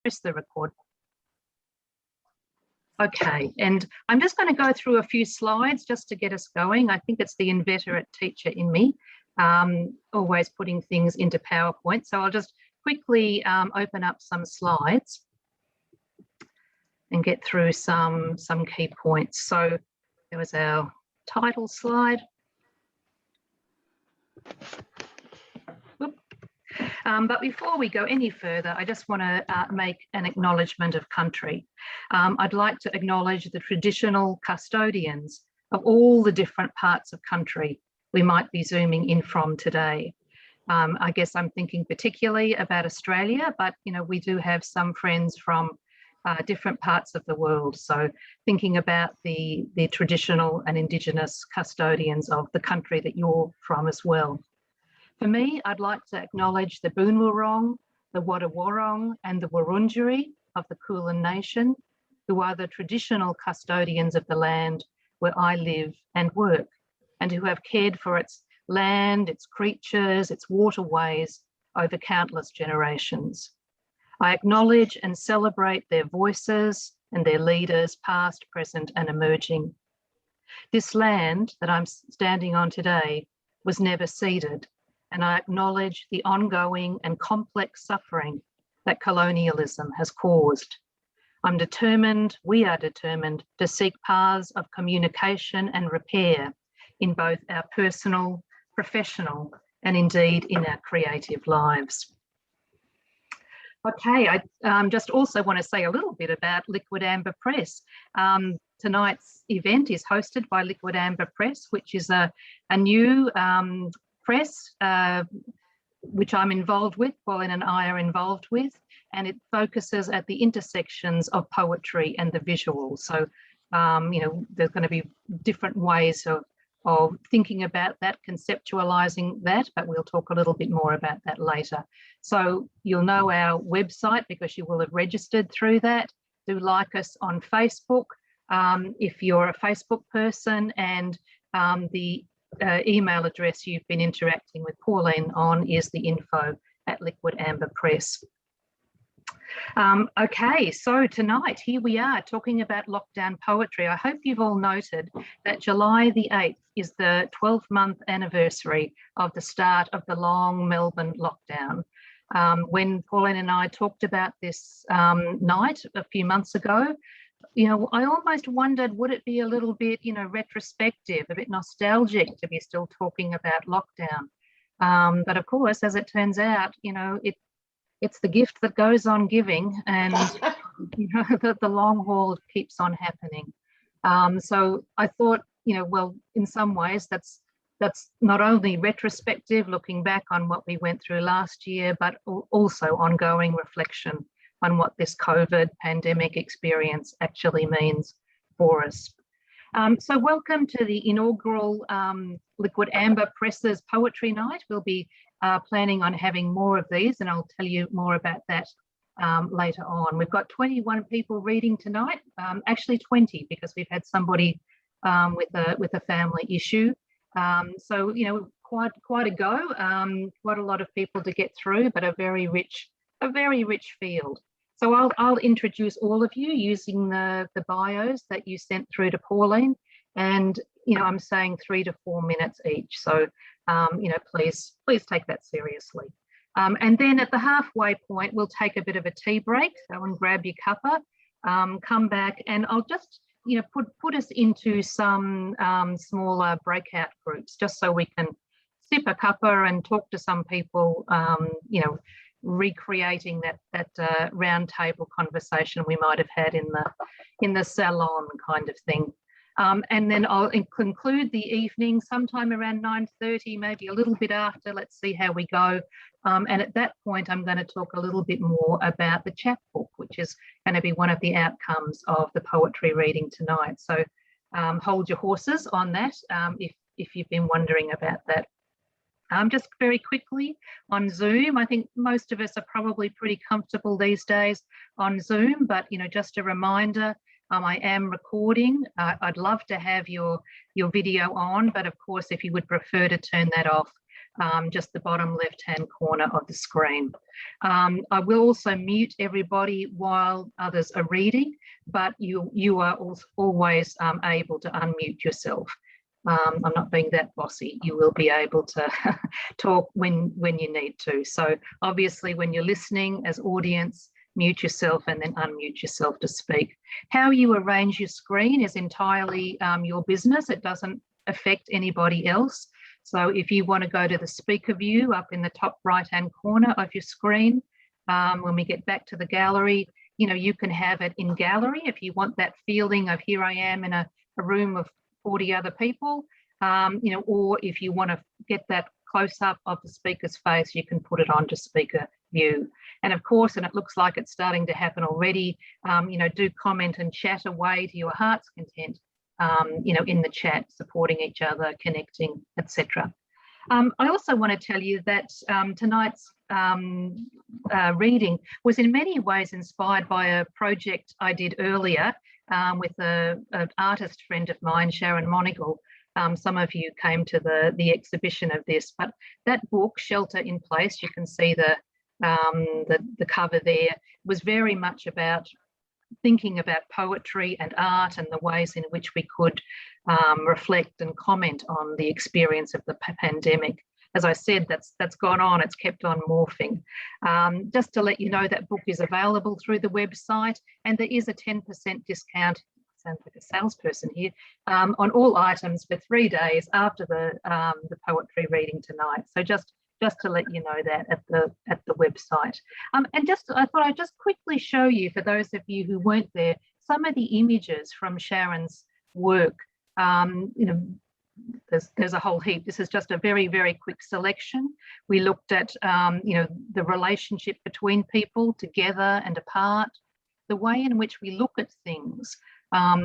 press the record. Okay, and I'm just going to go through a few slides just to get us going. I think it's the inveterate teacher in me, always putting things into PowerPoint. So I'll just quickly open up some slides and get through some key points. So there was our title slide. But before we go any further, I just want to make an acknowledgement of country. I'd like to acknowledge the traditional custodians of all the different parts of country we might be zooming in from today. I guess I'm thinking particularly about Australia, but we do have some friends from different parts of the world. So thinking about the traditional and Indigenous custodians of the country that you're from as well. For me, I'd like to acknowledge the Boon Wurrung, the Wadda Wurrung and the Wurundjeri of the Kulin Nation, who are the traditional custodians of the land where I live and work, and who have cared for its land, its creatures, its waterways over countless generations. I acknowledge and celebrate their voices and their leaders, past, present and emerging. This land that I'm standing on today was never ceded, and I acknowledge the ongoing and complex suffering that colonialism has caused. I'm determined, we are determined, to seek paths of communication and repair in both our personal, professional, and indeed in our creative lives. Okay, I just also want to say a little bit about Liquid Amber Press. Tonight's event is hosted by Liquid Amber Press, which is a new press which I'm involved with, Pauline and I are involved with, and it focuses at the intersections of poetry and the visual. So, there's going to be different ways of thinking about that, conceptualizing that, but we'll talk a little bit more about that later. So you'll know our website because you will have registered through that. Do like us on Facebook if you're a Facebook person, and the email address you've been interacting with Pauline on is the info@Liquid Amber Press. Okay, so tonight here we are talking about lockdown poetry. I hope you've all noted that July the 8th is the 12-month anniversary of the start of the long Melbourne lockdown. When Pauline and I talked about this night a few months ago, I almost wondered, would it be a little bit, retrospective, a bit nostalgic to be still talking about lockdown? But of course, as it turns out, it's the gift that goes on giving, and the long haul keeps on happening. So I thought, well, in some ways that's not only retrospective, looking back on what we went through last year, but also ongoing reflection on what this COVID pandemic experience actually means for us. So welcome to the inaugural Liquid Amber Press's Poetry Night. We'll be planning on having more of these, and I'll tell you more about that later on. We've got 21 people reading tonight, actually 20 because we've had somebody with a family issue. So, quite a go, quite a lot of people to get through, but a very rich field. So I'll introduce all of you using the bios that you sent through to Pauline, and I'm saying 3 to 4 minutes each. So please take that seriously. And then at the halfway point, we'll take a bit of a tea break. Go and grab your cuppa, come back, and I'll just put us into some smaller breakout groups, just so we can sip a cuppa and talk to some people. Recreating that round table conversation we might have had in the salon kind of thing. And then I'll conclude the evening sometime around 9:30, maybe a little bit after. Let's see how we go. And at that point, I'm going to talk a little bit more about the chapbook, which is going to be one of the outcomes of the poetry reading tonight. So hold your horses on that if you've been wondering about that. Just very quickly on Zoom, I think most of us are probably pretty comfortable these days on Zoom, but just a reminder, I am recording. I'd love to have your video on, but of course, if you would prefer to turn that off, just the bottom left-hand corner of the screen. I will also mute everybody while others are reading, but you are always able to unmute yourself. I'm not being that bossy. You will be able to talk when you need to. So obviously when you're listening as audience, mute yourself and then unmute yourself to speak. How you arrange your screen is entirely your business. It doesn't affect anybody else. So if you want to go to the speaker view up in the top right-hand corner of your screen, when we get back to the gallery, you can have it in gallery if you want that feeling of here I am in a room of 40 other people, or if you want to get that close-up of the speaker's face, you can put it onto speaker view. And of course, and it looks like it's starting to happen already, do comment and chat away to your heart's content, in the chat, supporting each other, connecting, etc. I also want to tell you that tonight's reading was in many ways inspired by a project I did earlier with an artist friend of mine, Sharon Monagle. Some of you came to the exhibition of this, but that book, Shelter in Place, you can see the cover there, was very much about thinking about poetry and art and the ways in which we could reflect and comment on the experience of the pandemic. As I said, that's gone on, it's kept on morphing. Just to let you know, that book is available through the website, and there is a 10% discount, sounds like a salesperson here, on all items for 3 days after the poetry reading tonight. So just to let you know that at the website. And I thought I'd just quickly show you, for those of you who weren't there, some of the images from Sharon's work. There's a whole heap. This is just a very, very quick selection. We looked at, the relationship between people together and apart, the way in which we look at things.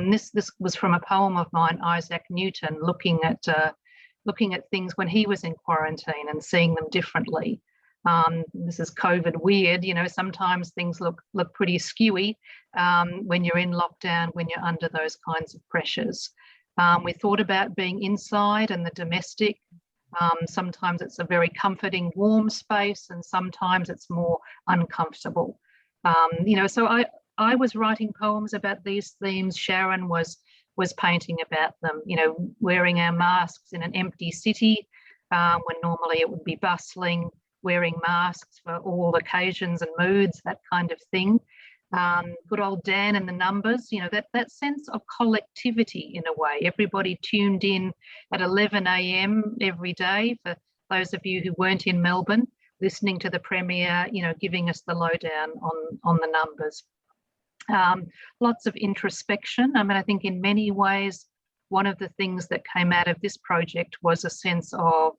This was from a poem of mine, Isaac Newton, looking at things when he was in quarantine and seeing them differently. This is COVID weird, sometimes things look pretty skewy when you're in lockdown, when you're under those kinds of pressures. We thought about being inside and the domestic. Sometimes it's a very comforting, warm space, and sometimes it's more uncomfortable. So I was writing poems about these themes. Sharon was painting about them, wearing our masks in an empty city when normally it would be bustling, wearing masks for all occasions and moods, that kind of thing. Good old Dan and the numbers, that sense of collectivity in a way. Everybody tuned in at 11 a.m. every day, for those of you who weren't in Melbourne, listening to the premiere, giving us the lowdown on the numbers. Lots of introspection. I think in many ways, one of the things that came out of this project was a sense of,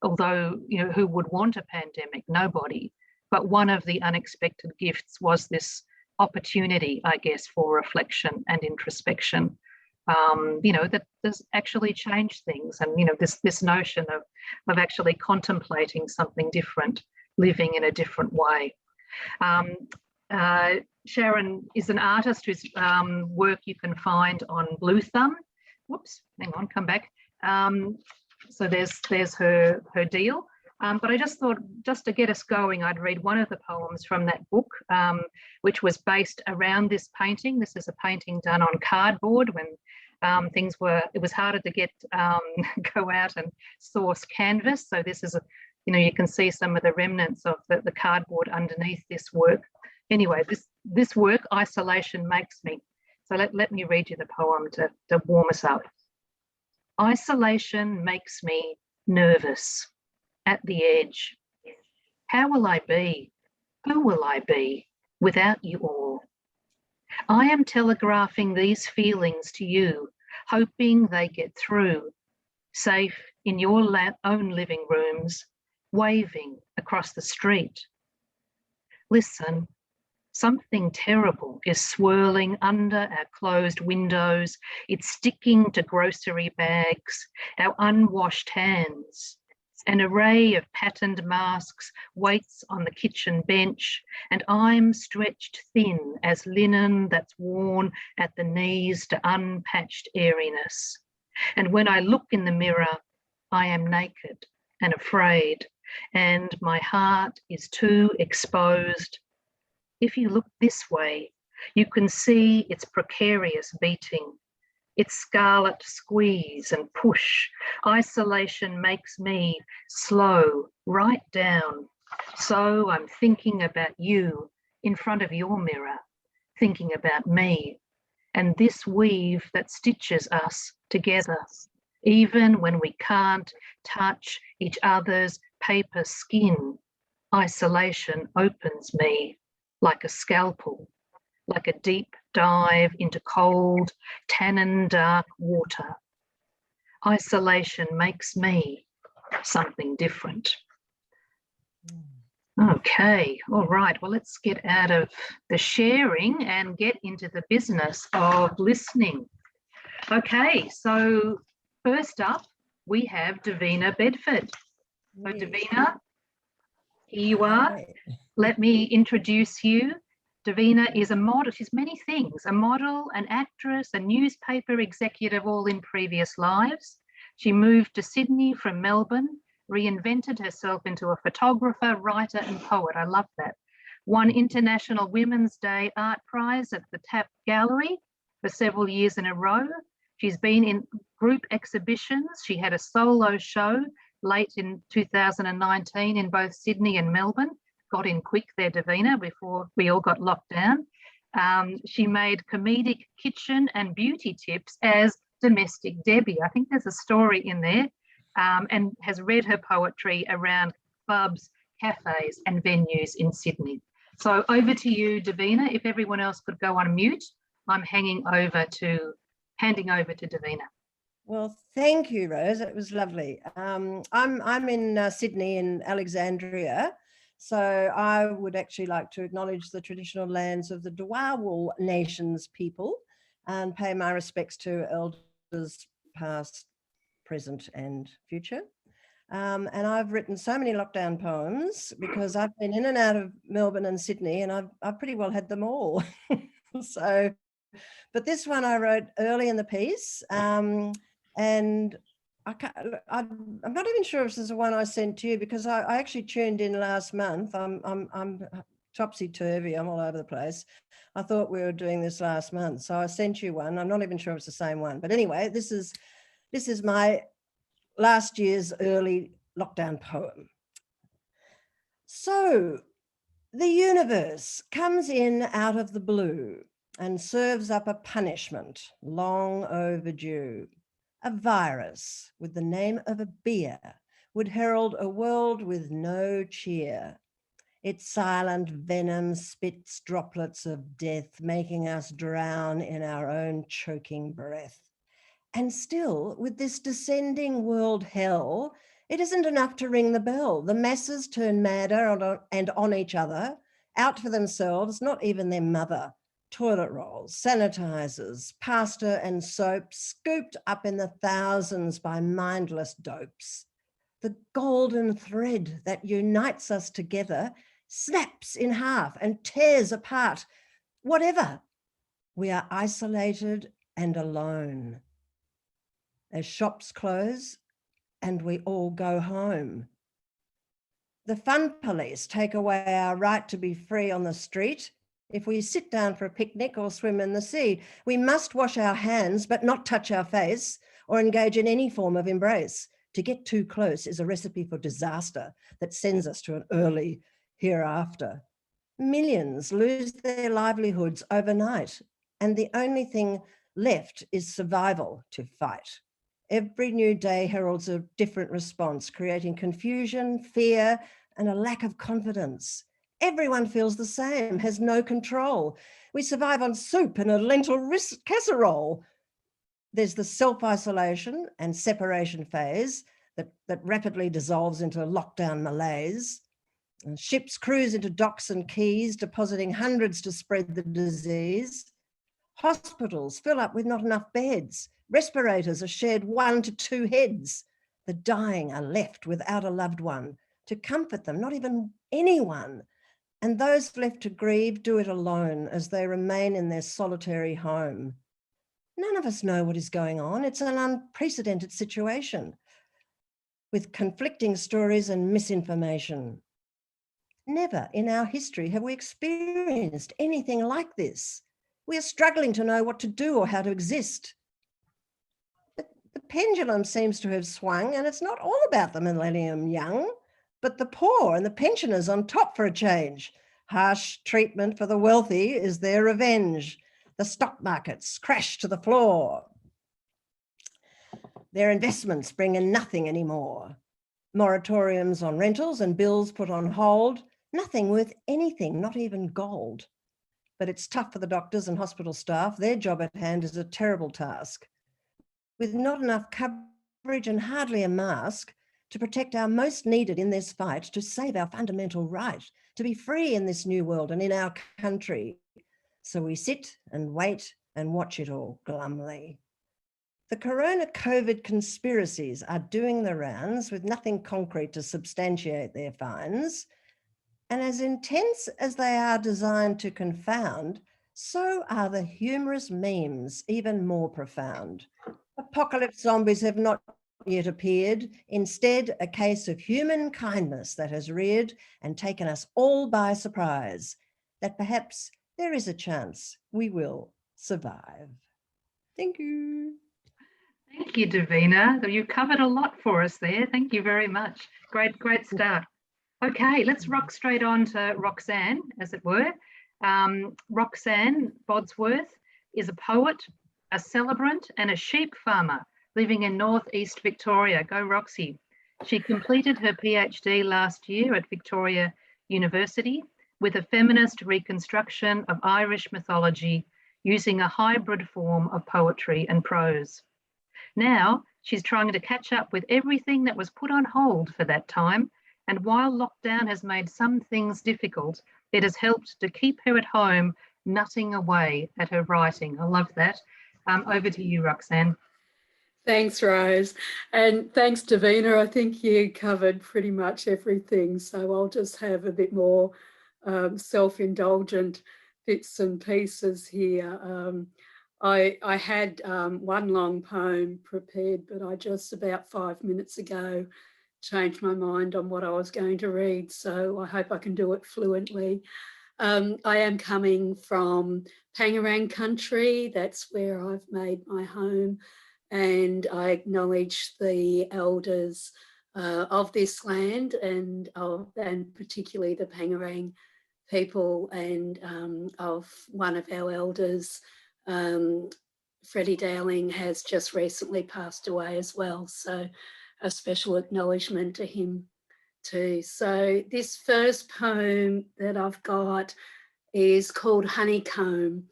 although, who would want a pandemic? Nobody. But one of the unexpected gifts was this opportunity, I guess, for reflection and introspection, that does actually change things. And, this notion of actually contemplating something different, living in a different way. Sharon is an artist whose work you can find on Blue Thumb. Whoops, hang on, come back. So there's her deal. But I just thought, just to get us going, I'd read one of the poems from that book, which was based around this painting. This is a painting done on cardboard when it was harder to get, go out and source canvas. So this is, you can see some of the remnants of the cardboard underneath this work. Anyway, this work, Isolation Makes Me. So let me read you the poem to warm us up. Isolation makes me nervous, at the edge. How will I be? Who will I be without you all? I am telegraphing these feelings to you, hoping they get through, safe in your own living rooms, waving across the street. Listen. Something terrible is swirling under our closed windows. It's sticking to grocery bags, our unwashed hands. An array of patterned masks waits on the kitchen bench, and I'm stretched thin as linen that's worn at the knees to unpatched airiness. And when I look in the mirror, I am naked, and afraid, and my heart is too exposed. If you look this way, you can see its precarious beating, its scarlet squeeze and push. Isolation makes me slow right down. So I'm thinking about you in front of your mirror, thinking about me, and this weave that stitches us together, even when we can't touch each other's paper skin. Isolation opens me like a scalpel, like a deep dive into cold, tannin dark water. Isolation makes me something different. Okay, all right. Well, let's get out of the sharing and get into the business of listening. Okay, so first up, we have Davina Bedford. So Davina, here you are. Let me introduce you. Davina is a model. She's many things: a model, an actress, a newspaper executive, all in previous lives. She moved to Sydney from Melbourne, reinvented herself into a photographer, writer, and poet. I love that. Won International Women's Day Art Prize at the Tap Gallery for several years in a row. She's been in group exhibitions. She had a solo show late in 2019 in both Sydney and Melbourne. Got in quick there, Davina, before we all got locked down. She made comedic kitchen and beauty tips as Domestic Debbie. I think there's a story in there, and has read her poetry around clubs, cafes, and venues in Sydney. So over to you, Davina. If everyone else could go on mute, I'm handing over to Davina. Well, thank you, Rose. It was lovely. I'm in Sydney, in Alexandria. So I would actually like to acknowledge the traditional lands of the Dawawul Nations people and pay my respects to elders past, present and future. And I've written so many lockdown poems because I've been in and out of Melbourne and Sydney, and I've pretty well had them all. So, but this one I wrote early in the piece, and I'm not even sure if this is the one I sent to you, because I actually tuned in last month. I'm topsy-turvy, I'm all over the place. I thought we were doing this last month, so I sent you one. I'm not even sure if it's the same one, but anyway, this is my last year's early lockdown poem. So the universe comes in out of the blue and serves up a punishment long overdue. A virus with the name of a beer would herald a world with no cheer. Its silent venom spits droplets of death, making us drown in our own choking breath. And still, with this descending world hell, it isn't enough to ring the bell. The masses turn madder and on each other, out for themselves, not even their mother. Toilet rolls, sanitizers, pasta and soap scooped up in the thousands by mindless dopes. The golden thread that unites us together snaps in half and tears apart. Whatever, we are isolated and alone. As shops close and we all go home. The fun police take away our right to be free on the street. If we sit down for a picnic or swim in the sea, we must wash our hands but not touch our face or engage in any form of embrace. To get too close is a recipe for disaster that sends us to an early hereafter. Millions lose their livelihoods overnight, and the only thing left is survival to fight. Every new day heralds a different response, creating confusion, fear, and a lack of confidence. Everyone feels the same, has no control. We survive on soup and a lentil casserole. There's the self-isolation and separation phase that rapidly dissolves into lockdown malaise. And ships cruise into docks and quays, depositing hundreds to spread the disease. Hospitals fill up with not enough beds. Respirators are shared 1 to 2 heads. The dying are left without a loved one to comfort them, not even anyone. And those left to grieve do it alone as they remain in their solitary home. None of us know what is going on. It's an unprecedented situation. with conflicting stories and misinformation. Never in our history have we experienced anything like this. We are struggling to know what to do or how to exist. But the pendulum seems to have swung, and it's not all about the millennium young, but the poor and the pensioners on top for a change. Harsh treatment for the wealthy is their revenge. The stock markets crash to the floor. Their investments bring in nothing anymore. Moratoriums on rentals and bills put on hold. Nothing worth anything, not even gold. But it's tough for the doctors and hospital staff. Their job at hand is a terrible task. With not enough coverage and hardly a mask to protect our most needed in this fight, to save our fundamental right to be free in this new world and in our country. So we sit and wait and watch it all glumly. The corona COVID conspiracies are doing the rounds with nothing concrete to substantiate their finds. And as intense as they are designed to confound, so are the humorous memes even more profound. Apocalypse zombies have not yet appeared. Instead, a case of human kindness that has reared and taken us all by surprise, that perhaps there is a chance we will survive. Thank you. Thank you, Davina. You covered a lot for us there. Thank you very much. Great start. Okay, let's rock straight on to Roxanne, as it were. Roxanne Bodsworth is a poet, a celebrant, and a sheep farmer living in northeast Victoria. Go Roxy. She completed her PhD last year at Victoria University with a feminist reconstruction of Irish mythology using a hybrid form of poetry and prose. Now she's trying to catch up with everything that was put on hold for that time. And while lockdown has made some things difficult, it has helped to keep her at home, nutting away at her writing. I love that. Over to you, Roxanne. Thanks, Rose. And thanks, Davina. I think you covered pretty much everything. So I'll just have a bit more self-indulgent bits and pieces here. I had one long poem prepared, but I just about 5 minutes ago changed my mind on what I was going to read. So I hope I can do it fluently. I am coming from Pangerang country. That's where I've made my home. And I acknowledge the elders of this land and particularly the Pangerang people, and of one of our elders, Freddie Dowling, has just recently passed away as well. So a special acknowledgement to him too. So this first poem that I've got is called Honeycomb.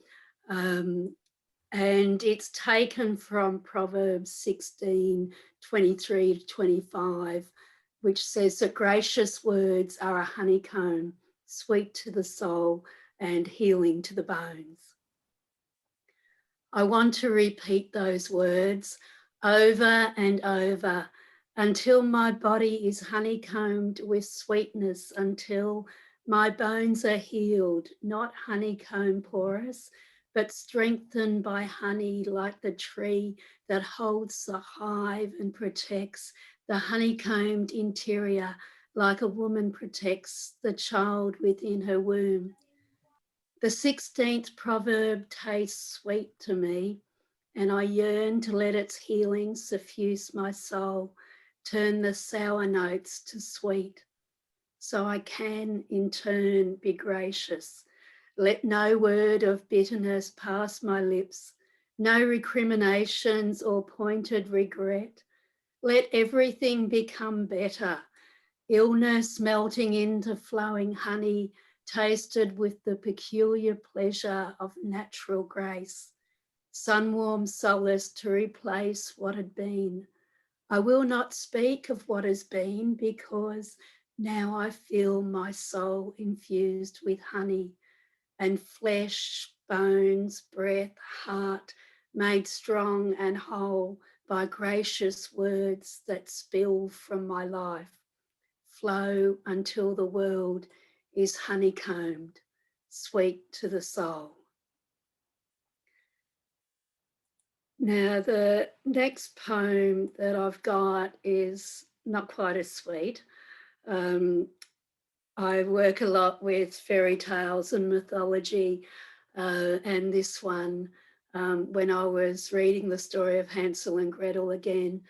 And it's taken from Proverbs 16, 23 to 25, which says that gracious words are a honeycomb, sweet to the soul and healing to the bones. I want to repeat those words over and over until my body is honeycombed with sweetness, until my bones are healed, not honeycomb porous, but strengthened by honey, like the tree that holds the hive and protects the honeycombed interior, like a woman protects the child within her womb. The 16th proverb tastes sweet to me, and I yearn to let its healing suffuse my soul, turn the sour notes to sweet, so I can in turn be gracious. Let no word of bitterness pass my lips, no recriminations or pointed regret. Let everything become better, illness melting into flowing honey, tasted with the peculiar pleasure of natural grace. Sun-warm solace to replace what had been. I will not speak of what has been, because now I feel my soul infused with honey, and flesh, bones, breath, heart, made strong and whole by gracious words that spill from my life, flow until the world is honeycombed, sweet to the soul. Now, the next poem that I've got is not quite as sweet. I work a lot with fairy tales and mythology, and this one, when I was reading the story of Hansel and Gretel again,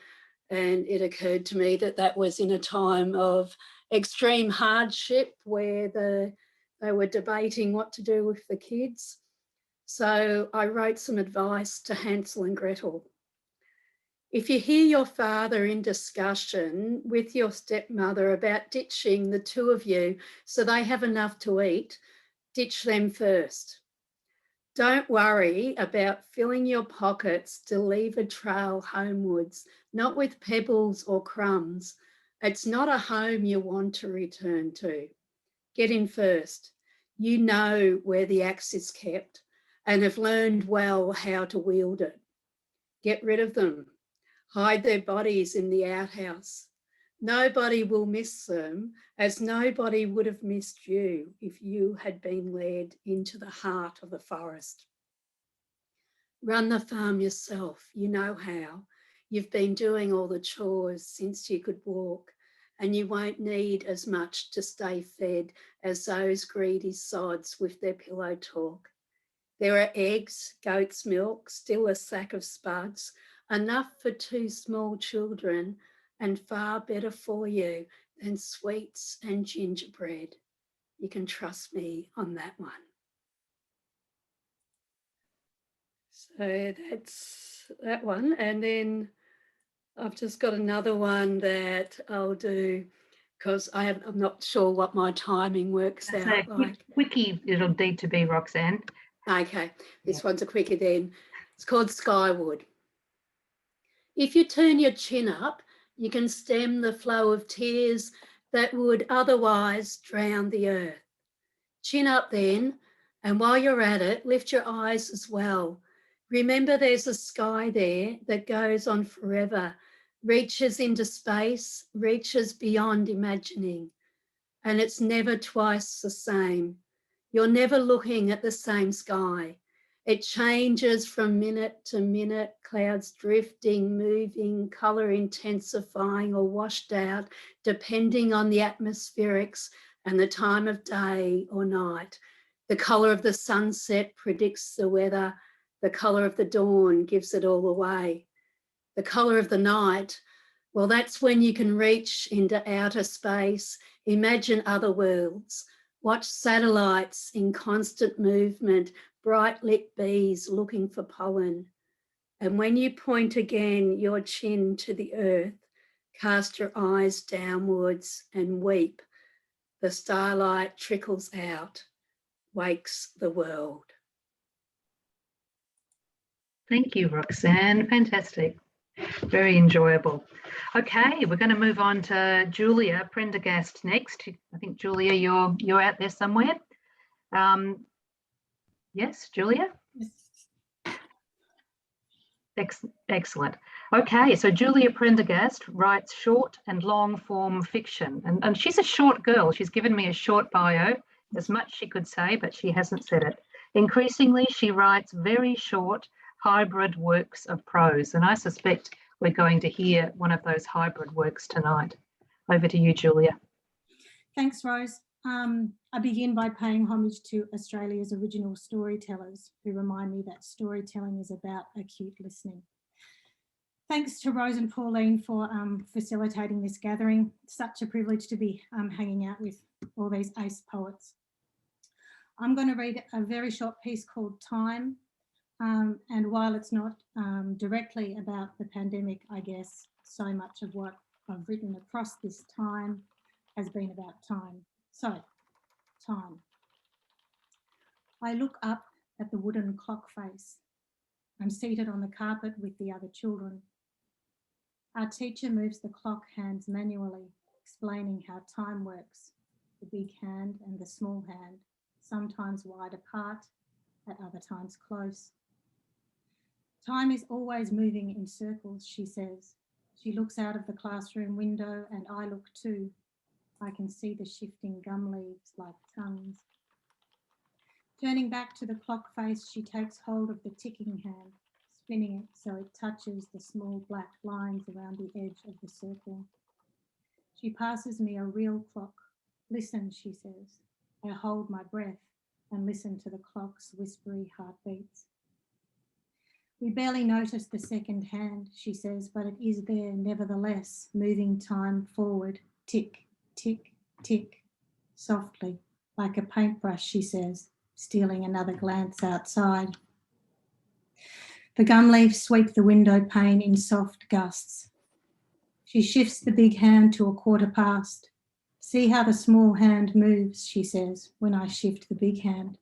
and it occurred to me that that was in a time of extreme hardship where they were debating what to do with the kids. So I wrote some advice to Hansel and Gretel. If you hear your father in discussion with your stepmother about ditching the two of you so they have enough to eat, ditch them first. Don't worry about filling your pockets to leave a trail homewards, not with pebbles or crumbs. It's not a home you want to return to. Get in first. You know where the axe is kept and have learned well how to wield it. Get rid of them. Hide their bodies in the outhouse. Nobody will miss them, as nobody would have missed you if you had been led into the heart of the forest. Run the farm yourself, you know how. You've been doing all the chores since you could walk, and you won't need as much to stay fed as those greedy sods with their pillow talk. There are eggs, goat's milk, still a sack of spuds, enough for 2 small children, and far better for you than sweets and gingerbread. You can trust me on that one. So that's that one. And then I've just got another one that I'll do because I'm not sure what my timing works That's out a like. quickie it'll need to be, Roxanne. Okay, this one's a quickie then. It's called Skyward. If you turn your chin up, you can stem the flow of tears that would otherwise drown the earth. Chin up then, and while you're at it, lift your eyes as well. Remember there's a sky there that goes on forever, reaches into space, reaches beyond imagining, and it's never twice the same. You're never looking at the same sky. It changes from minute to minute, clouds drifting, moving, colour intensifying or washed out, depending on the atmospherics and the time of day or night. The colour of the sunset predicts the weather. The colour of the dawn gives it all away. The colour of the night, well, that's when you can reach into outer space, imagine other worlds, watch satellites in constant movement, bright lit bees looking for pollen. And when you point again your chin to the earth, cast your eyes downwards and weep. The starlight trickles out, wakes the world. Thank you, Roxanne. Fantastic. Very enjoyable. Okay, we're going to move on to Julia Prendergast next. I think, Julia, you're out there somewhere. Yes, Julia? Excellent. Okay, so Julia Prendergast writes short and long form fiction. And she's a short girl. She's given me a short bio, as much she could say, but she hasn't said it. Increasingly, she writes very short hybrid works of prose. And I suspect we're going to hear one of those hybrid works tonight. Over to you, Julia. Thanks, Rose. I begin by paying homage to Australia's original storytellers who remind me that storytelling is about acute listening. Thanks to Rose and Pauline for facilitating this gathering. Such a privilege to be hanging out with all these ace poets. I'm going to read a very short piece called Time. And while it's not directly about the pandemic, I guess so much of what I've written across this time has been about time. So, time. I look up at the wooden clock face. I'm seated on the carpet with the other children. Our teacher moves the clock hands manually, explaining how time works, the big hand and the small hand, sometimes wide apart, at other times close. Time is always moving in circles, she says. She looks out of the classroom window and I look too. I can see the shifting gum leaves like tongues. Turning back to the clock face, she takes hold of the ticking hand, spinning it so it touches the small black lines around the edge of the circle. She passes me a real clock. Listen, she says. I hold my breath and listen to the clock's whispery heartbeats. We barely notice the second hand, she says, but it is there nevertheless, moving time forward, tick, tick, tick, softly, like a paintbrush, she says, stealing another glance outside. The gum leaves sweep the window pane in soft gusts. She shifts the big hand to a quarter past. See how the small hand moves, she says, when I shift the big hand.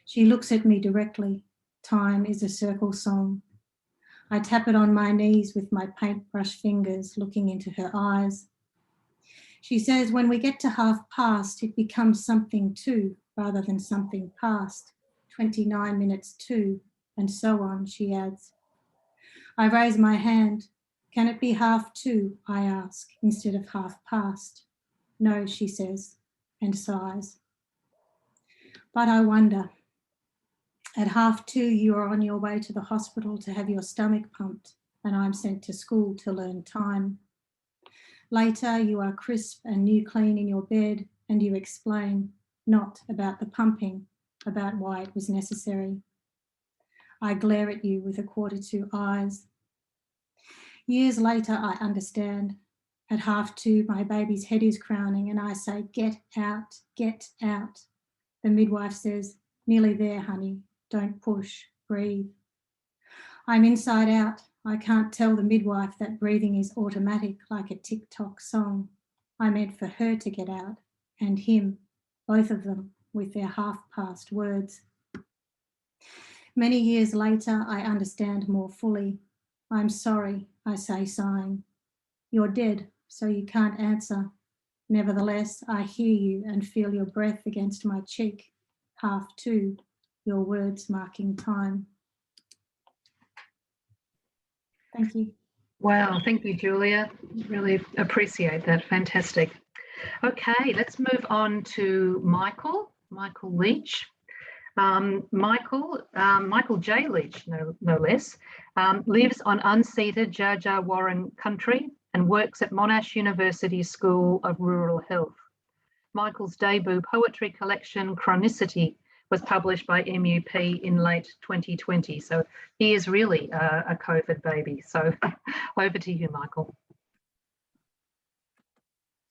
She looks at me directly. Time is a circle song. I tap it on my knees with my paintbrush fingers, looking into her eyes. She says, when we get to half past, it becomes something to, rather than something past. 29 minutes to, and so on, she adds. I raise my hand. Can it be half to, I ask, instead of half past? No, she says, and sighs. But I wonder. At 2:30, you are on your way to the hospital to have your stomach pumped, and I'm sent to school to learn time. Later, you are crisp and new clean in your bed, and you explain, not about the pumping, about why it was necessary. I glare at you with 1:45 eyes. Years later, I understand. At 2:30, my baby's head is crowning, and I say, get out, get out. The midwife says, nearly there, honey. Don't push, breathe. I'm inside out. I can't tell the midwife that breathing is automatic like a TikTok song. I meant for her to get out and him, both of them, with their half-past words. Many years later, I understand more fully. I'm sorry, I say, sighing. You're dead, so you can't answer. Nevertheless, I hear you and feel your breath against my cheek. 2:30. Your words marking time. Thank you. Wow, thank you, Julia. Really appreciate that. Fantastic. Okay, let's move on to Michael Leach. Michael J. Leach, no less, lives on unceded Dja Dja Wurrung country and works at Monash University School of Rural Health. Michael's debut poetry collection, Chronicity, was published by MUP in late 2020. So he is really a COVID baby. So over to you, Michael.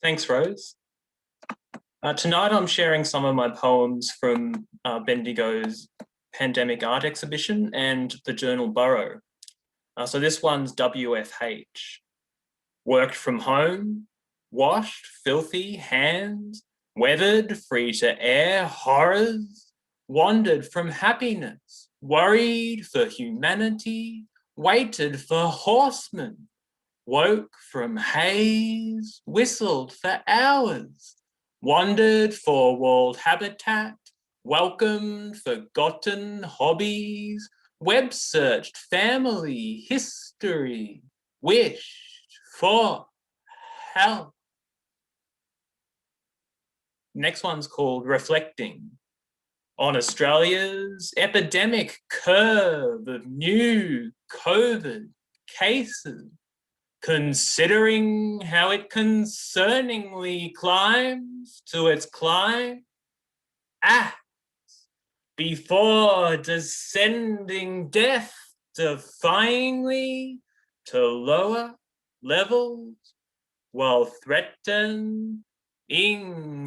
Thanks, Rose. Tonight I'm sharing some of my poems from Bendigo's Pandemic Art Exhibition and the journal Burrow. So this one's WFH. Worked from home, washed, filthy hands, weathered, free to air, horrors, wandered from happiness, worried for humanity, waited for horsemen, woke from haze, whistled for hours, wandered for walled habitat, welcomed forgotten hobbies, web searched family history, wished for help. Next one's called Reflecting. On Australia's epidemic curve of new COVID cases, considering how it concerningly climbs to its climb, acts before descending death defyingly to lower levels, while threatening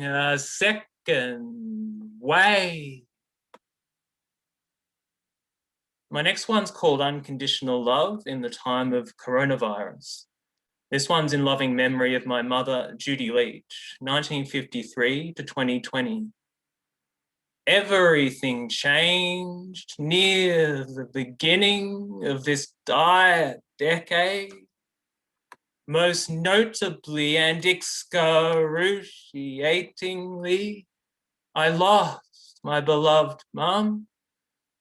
a second wave. My next one's called Unconditional Love in the Time of Coronavirus. This one's in loving memory of my mother, Judy Leach, 1953 to 2020. Everything changed near the beginning of this dire decade. Most notably and excruciatingly, I lost my beloved mum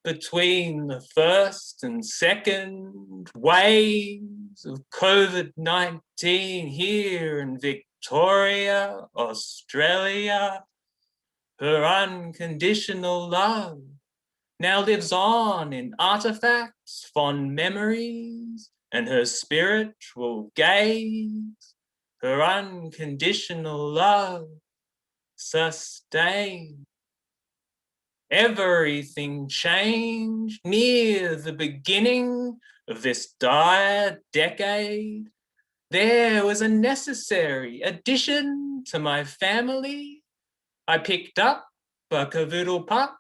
between the first and second waves of COVID-19 here in Victoria, Australia. Her unconditional love now lives on in artifacts, fond memories, and her spiritual gaze her unconditional love sustained. Everything changed near the beginning of this dire decade. There was a necessary addition to my family. I picked up a cavoodle pup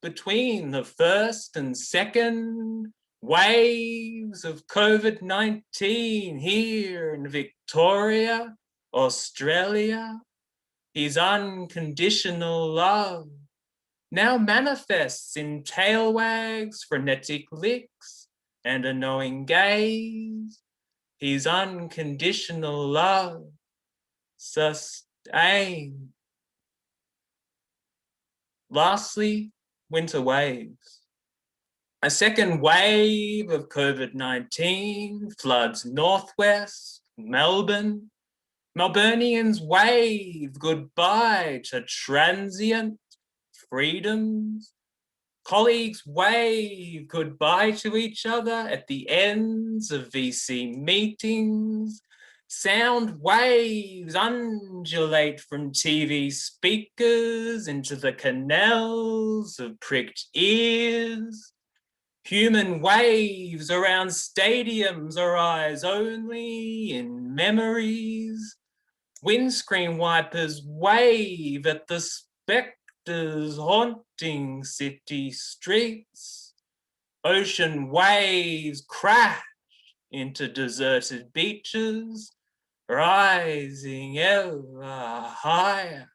between the first and second waves of COVID-19 here in Victoria, Australia. His unconditional love now manifests in tail wags, frenetic licks, and a knowing gaze. His unconditional love sustained. Lastly, winter waves. A second wave of COVID-19 floods northwest Melbourne. Melburnians wave goodbye to transient freedoms. Colleagues wave goodbye to each other at the ends of VC meetings. Sound waves undulate from TV speakers into the canals of pricked ears. Human waves around stadiums arise only in memories. Windscreen wipers wave at the spectres haunting city streets. Ocean waves crash into deserted beaches, rising ever higher.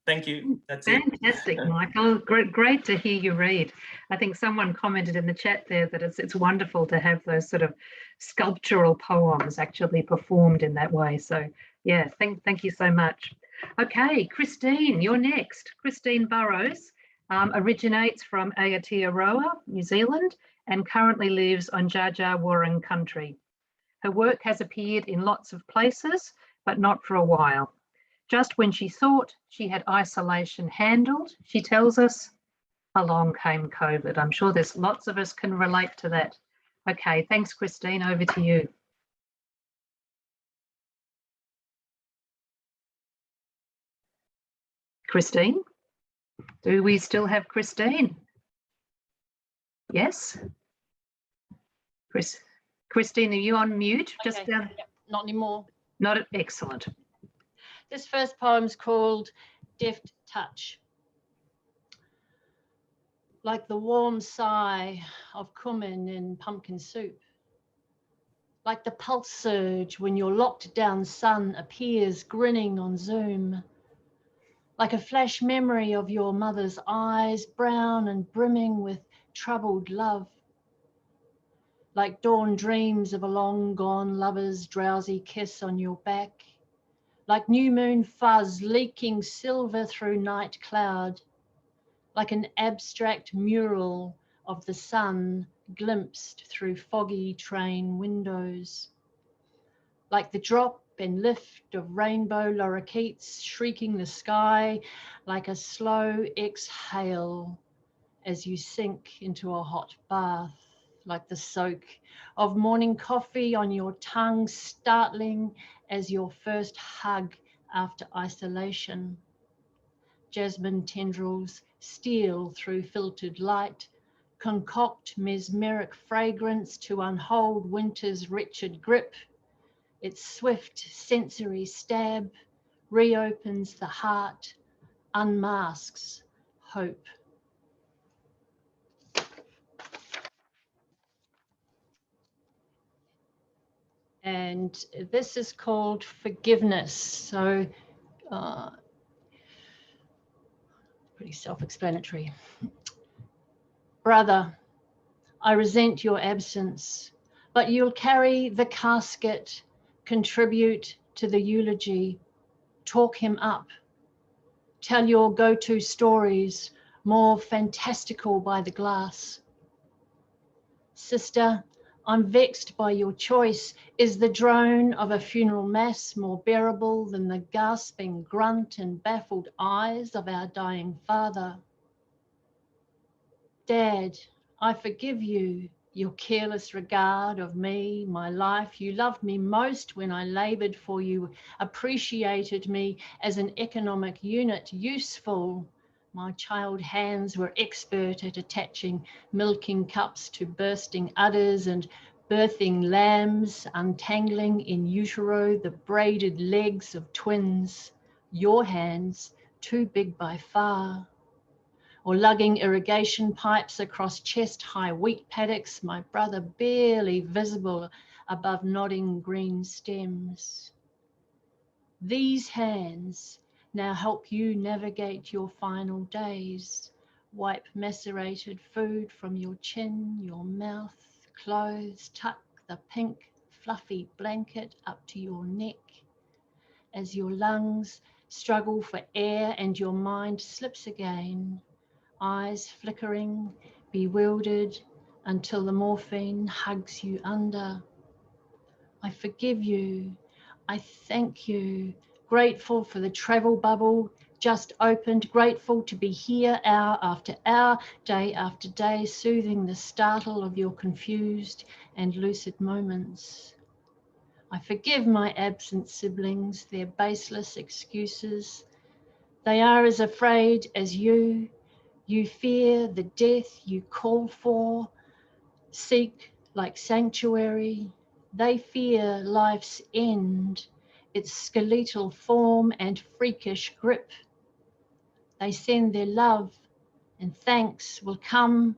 Thank you. That's it. Fantastic, Michael. Great to hear you read. I think someone commented in the chat there that it's wonderful to have those sort of sculptural poems actually performed in that way. So yeah, thank you so much. Okay, Christine, you're next. Christine Burrows originates from Aotearoa, New Zealand, and currently lives on Dja Dja Wurrung country. Her work has appeared in lots of places, but not for a while. Just when she thought she had isolation handled, she tells us, along came COVID. I'm sure there's lots of us can relate to that. Okay, thanks, Christine. Over to you. Christine? Do we still have Christine? Yes? Christine, are you on mute? Okay, Just down. not anymore. Not excellent. This first poem's called Deft Touch. Like the warm sigh of cumin in pumpkin soup. Like the pulse surge when your locked down son appears grinning on Zoom. Like a flash memory of your mother's eyes, brown and brimming with troubled love. Like dawn dreams of a long gone lover's drowsy kiss on your back. Like new moon fuzz leaking silver through night cloud, like an abstract mural of the sun glimpsed through foggy train windows, like the drop and lift of rainbow lorikeets shrieking the sky, like a slow exhale as you sink into a hot bath, like the soak of morning coffee on your tongue, startling as your first hug after isolation. Jasmine tendrils steal through filtered light, concoct mesmeric fragrance to unhold winter's wretched grip. Its swift sensory stab reopens the heart, unmasks hope. And this is called Forgiveness. So pretty self-explanatory. Brother, I resent your absence, but you'll carry the casket, contribute to the eulogy, talk him up, tell your go-to stories, more fantastical by the glass. Sister, I'm vexed by your choice. Is the drone of a funeral mass more bearable than the gasping grunt and baffled eyes of our dying father? Dad, I forgive you, your careless regard of me, my life. You loved me most when I laboured for you, appreciated me as an economic unit, useful. My child hands were expert at attaching milking cups to bursting udders and birthing lambs, untangling in utero the braided legs of twins. Your hands, too big by far. Or lugging irrigation pipes across chest-high wheat paddocks, my brother barely visible above nodding green stems. These hands now help you navigate your final days, wipe macerated food from your chin, your mouth, clothes, tuck the pink, fluffy blanket up to your neck as your lungs struggle for air and your mind slips again. Eyes flickering, bewildered, until the morphine hugs you under. I forgive you. I thank you. Grateful for the travel bubble just opened. Grateful to be here hour after hour, day after day, soothing the startle of your confused and lucid moments. I forgive my absent siblings, their baseless excuses. They are as afraid as you. You fear the death you call for, seek like sanctuary. They fear life's end, its skeletal form and freakish grip. They send their love, and thanks will come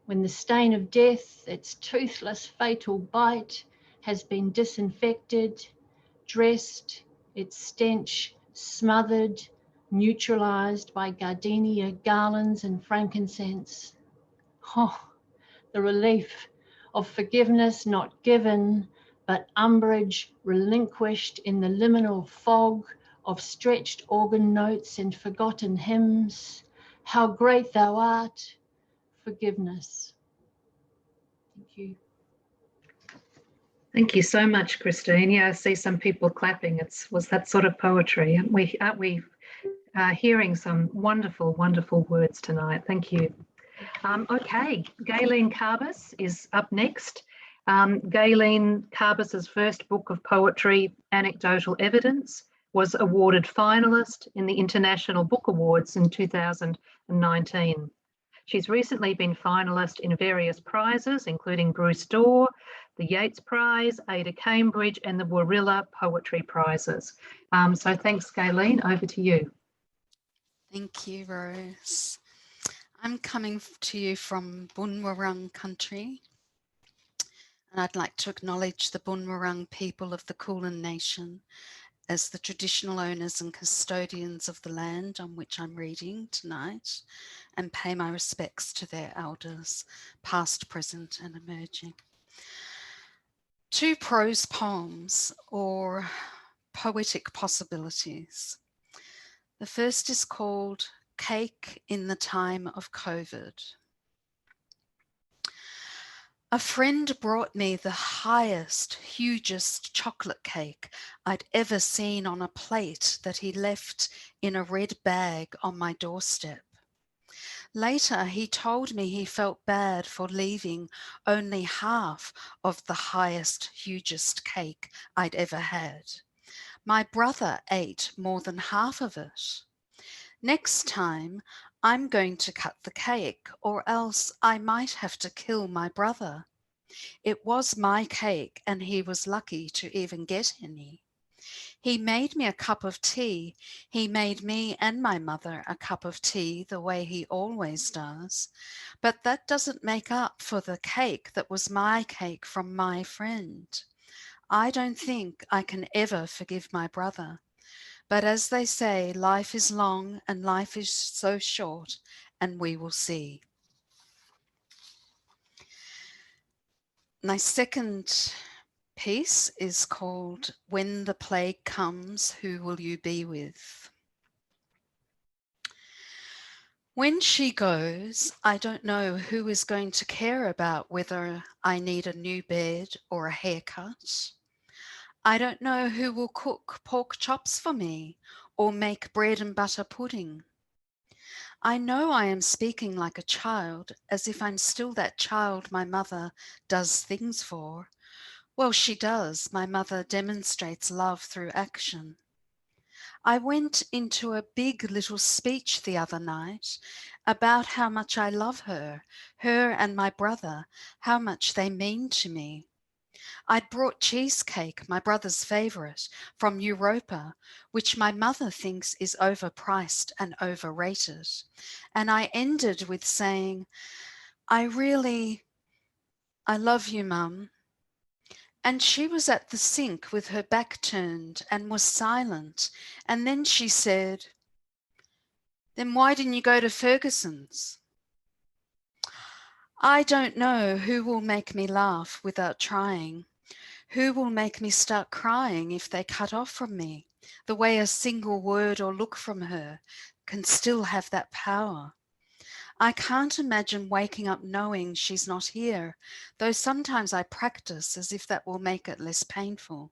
when the stain of death, its toothless fatal bite, has been disinfected, dressed, its stench smothered, neutralized by gardenia garlands and frankincense. Oh, the relief of forgiveness not given, but umbrage relinquished in the liminal fog of stretched organ notes and forgotten hymns. How great thou art, forgiveness. Thank you. Thank you so much, Christine. Yeah, I see some people clapping. Was that sort of poetry. Aren't we hearing some wonderful, wonderful words tonight? Thank you. Okay, Gayleen Carbis is up next. Gayleen Carbis's first book of poetry, Anecdotal Evidence, was awarded finalist in the International Book Awards in 2019. She's recently been finalist in various prizes, including Bruce Dorr, the Yeats Prize, Ada Cambridge, and the Warilla Poetry Prizes. So thanks, Gayleen. Over to you. Thank you, Rose. I'm coming to you from Boonwurrung country, and I'd like to acknowledge the Boonwurrung people of the Kulin Nation as the traditional owners and custodians of the land on which I'm reading tonight, and pay my respects to their elders, past, present, and emerging. Two prose poems, or poetic possibilities. The first is called Cake in the Time of COVID. A friend brought me the highest, hugest chocolate cake I'd ever seen on a plate that he left in a red bag on my doorstep. Later, he told me he felt bad for leaving only half of the highest, hugest cake I'd ever had. My brother ate more than half of it. Next time, I'm going to cut the cake, or else I might have to kill my brother. It was my cake, and he was lucky to even get any. He made me a cup of tea. He made me and my mother a cup of tea the way he always does. But that doesn't make up for the cake that was my cake from my friend. I don't think I can ever forgive my brother. But as they say, life is long and life is so short, and we will see. My second piece is called When the Plague Comes, Who Will You Be With? When she goes, I don't know who is going to care about whether I need a new bed or a haircut. I don't know who will cook pork chops for me or make bread and butter pudding. I know I am speaking like a child, as if I'm still that child my mother does things for. Well, she does. My mother demonstrates love through action. I went into a big little speech the other night about how much I love her and my brother, how much they mean to me. I'd brought cheesecake, my brother's favourite, from Europa, which my mother thinks is overpriced and overrated. And I ended with saying, I love you, Mum. And she was at the sink with her back turned and was silent. And then she said, then why didn't you go to Ferguson's? I don't know who will make me laugh without trying. Who will make me start crying if they cut off from me, the way a single word or look from her can still have that power. I can't imagine waking up knowing she's not here, though sometimes I practice as if that will make it less painful.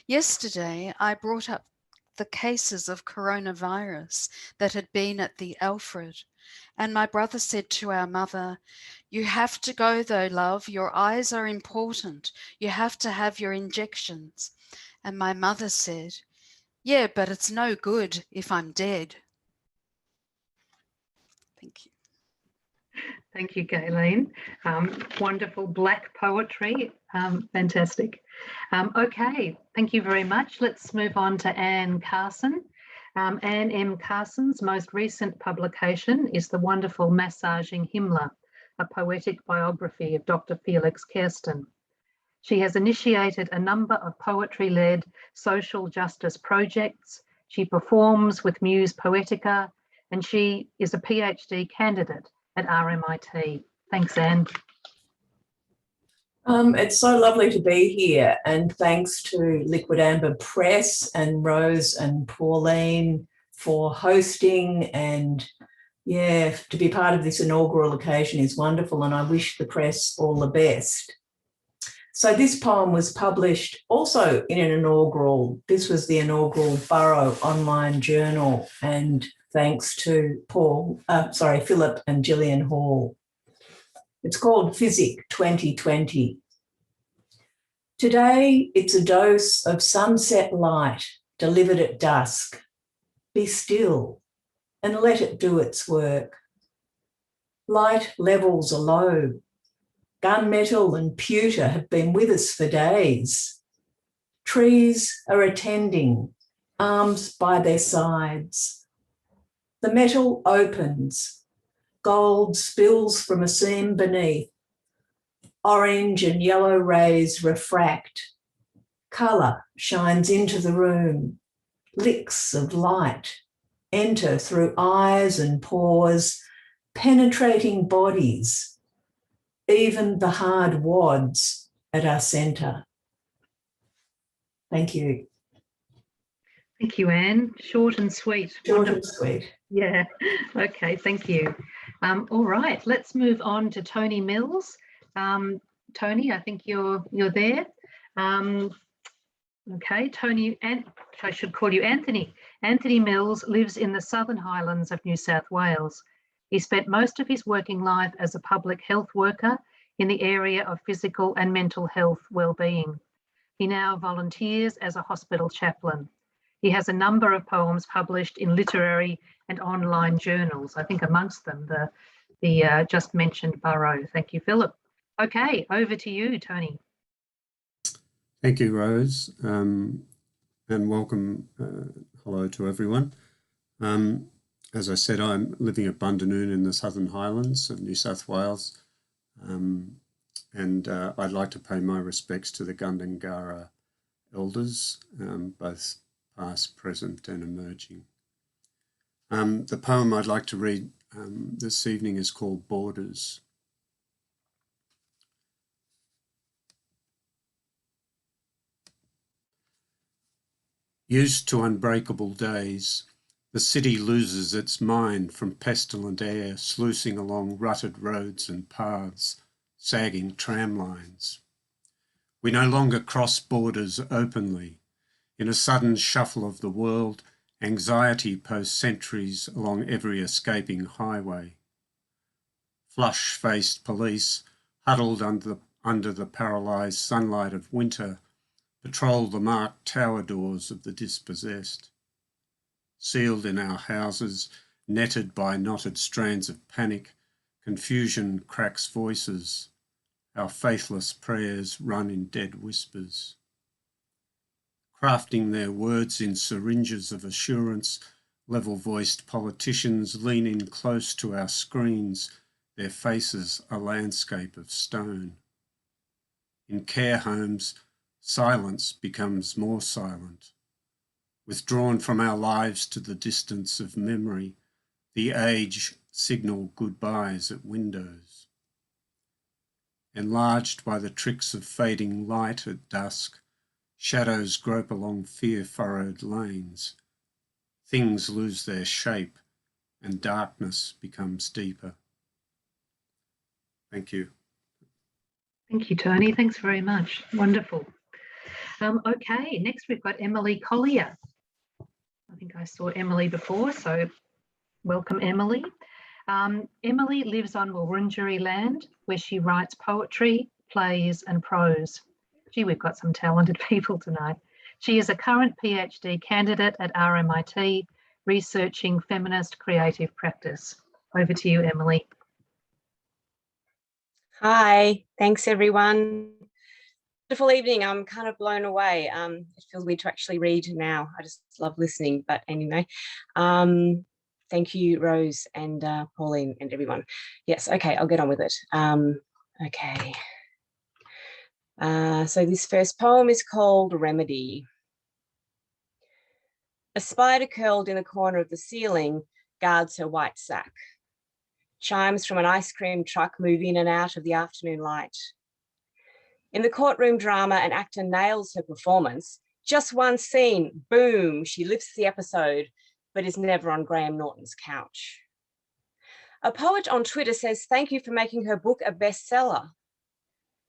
Yesterday, I brought up the cases of coronavirus that had been at the Alfred, and my brother said to our mother, you have to go though, love, your eyes are important, you have to have your injections. And my mother said, yeah, but it's no good if I'm dead. Thank you. Thank you, Gayleen. Wonderful Black poetry. Fantastic. Okay, thank you very much. Let's move on to Anne Carson. Anne M. Carson's most recent publication is The Wonderful Massaging Himmler, a poetic biography of Dr. Felix Kersten. She has initiated a number of poetry-led social justice projects. She performs with Muse Poetica, and she is a PhD candidate at RMIT. Thanks, Anne. It's so lovely to be here, and thanks to Liquid Amber Press and Rose and Pauline for hosting, and yeah, to be part of this inaugural occasion is wonderful, and I wish the press all the best. So this poem was published also in an inaugural, this was the inaugural Burrow online journal, and thanks to Philip and Gillian Hall. It's called Physic 2020. Today, it's a dose of sunset light delivered at dusk. Be still and let it do its work. Light levels are low. Gunmetal and pewter have been with us for days. Trees are attending, arms by their sides. The metal opens. Gold spills from a seam beneath. Orange and yellow rays refract. Colour shines into the room. Licks of light enter through eyes and pores, penetrating bodies, even the hard wads at our centre. Thank you. Thank you, Anne. Short and sweet. Short and sweet. Yeah, okay, thank you. All right, let's move on to Tony Mills. Tony, I think you're there. Okay, Tony, and I should call you Anthony. Anthony Mills lives in the Southern Highlands of New South Wales. He spent most of his working life as a public health worker in the area of physical and mental health well-being. He now volunteers as a hospital chaplain. He has a number of poems published in literary and online journals, I think amongst them the just mentioned Burrow. Thank you, Philip. Okay, over to you, Tony. Thank you, Rose, and welcome. Hello to everyone. As I said, I'm living at Bundanoon in the Southern Highlands of New South Wales, and I'd like to pay my respects to the Gundungurra elders, both past, present and emerging. The poem I'd like to read this evening is called Borders. Used to unbreakable days, the city loses its mind from pestilent air sluicing along rutted roads and paths, sagging tram lines. We no longer cross borders openly. In a sudden shuffle of the world, Anxiety posts sentries along every escaping highway. Flush-faced police, huddled under the paralysed sunlight of winter, patrol the marked tower doors of the dispossessed. Sealed in our houses, netted by knotted strands of panic, confusion cracks voices. Our faithless prayers run in dead whispers. Crafting their words in syringes of assurance, level-voiced politicians lean in close to our screens, their faces a landscape of stone. In care homes, silence becomes more silent. Withdrawn from our lives to the distance of memory, the age signal goodbyes at windows. Enlarged by the tricks of fading light at dusk, shadows grope along fear-furrowed lanes. Things lose their shape and darkness becomes deeper. Thank you. Thank you, Tony. Thanks very much. Wonderful. Okay, next we've got Emily Collier. I think I saw Emily before, so welcome, Emily. Emily lives on Wurundjeri land where she writes poetry, plays and prose. Gee, we've got some talented people tonight. She is a current PhD candidate at RMIT, researching feminist creative practice. Over to you, Emily. Hi, thanks everyone. Wonderful evening. I'm kind of blown away. It feels weird to actually read now. I just love listening, but anyway. Thank you, Rose and Pauline and everyone. Yes, okay, I'll get on with it. Okay. So this first poem is called Remedy. A spider curled in the corner of the ceiling guards her white sack. Chimes from an ice cream truck move in and out of the afternoon light. In the courtroom drama, an actor nails her performance. Just one scene, boom, she lifts the episode, but is never on Graham Norton's couch. A poet on Twitter says, thank you for making her book a bestseller.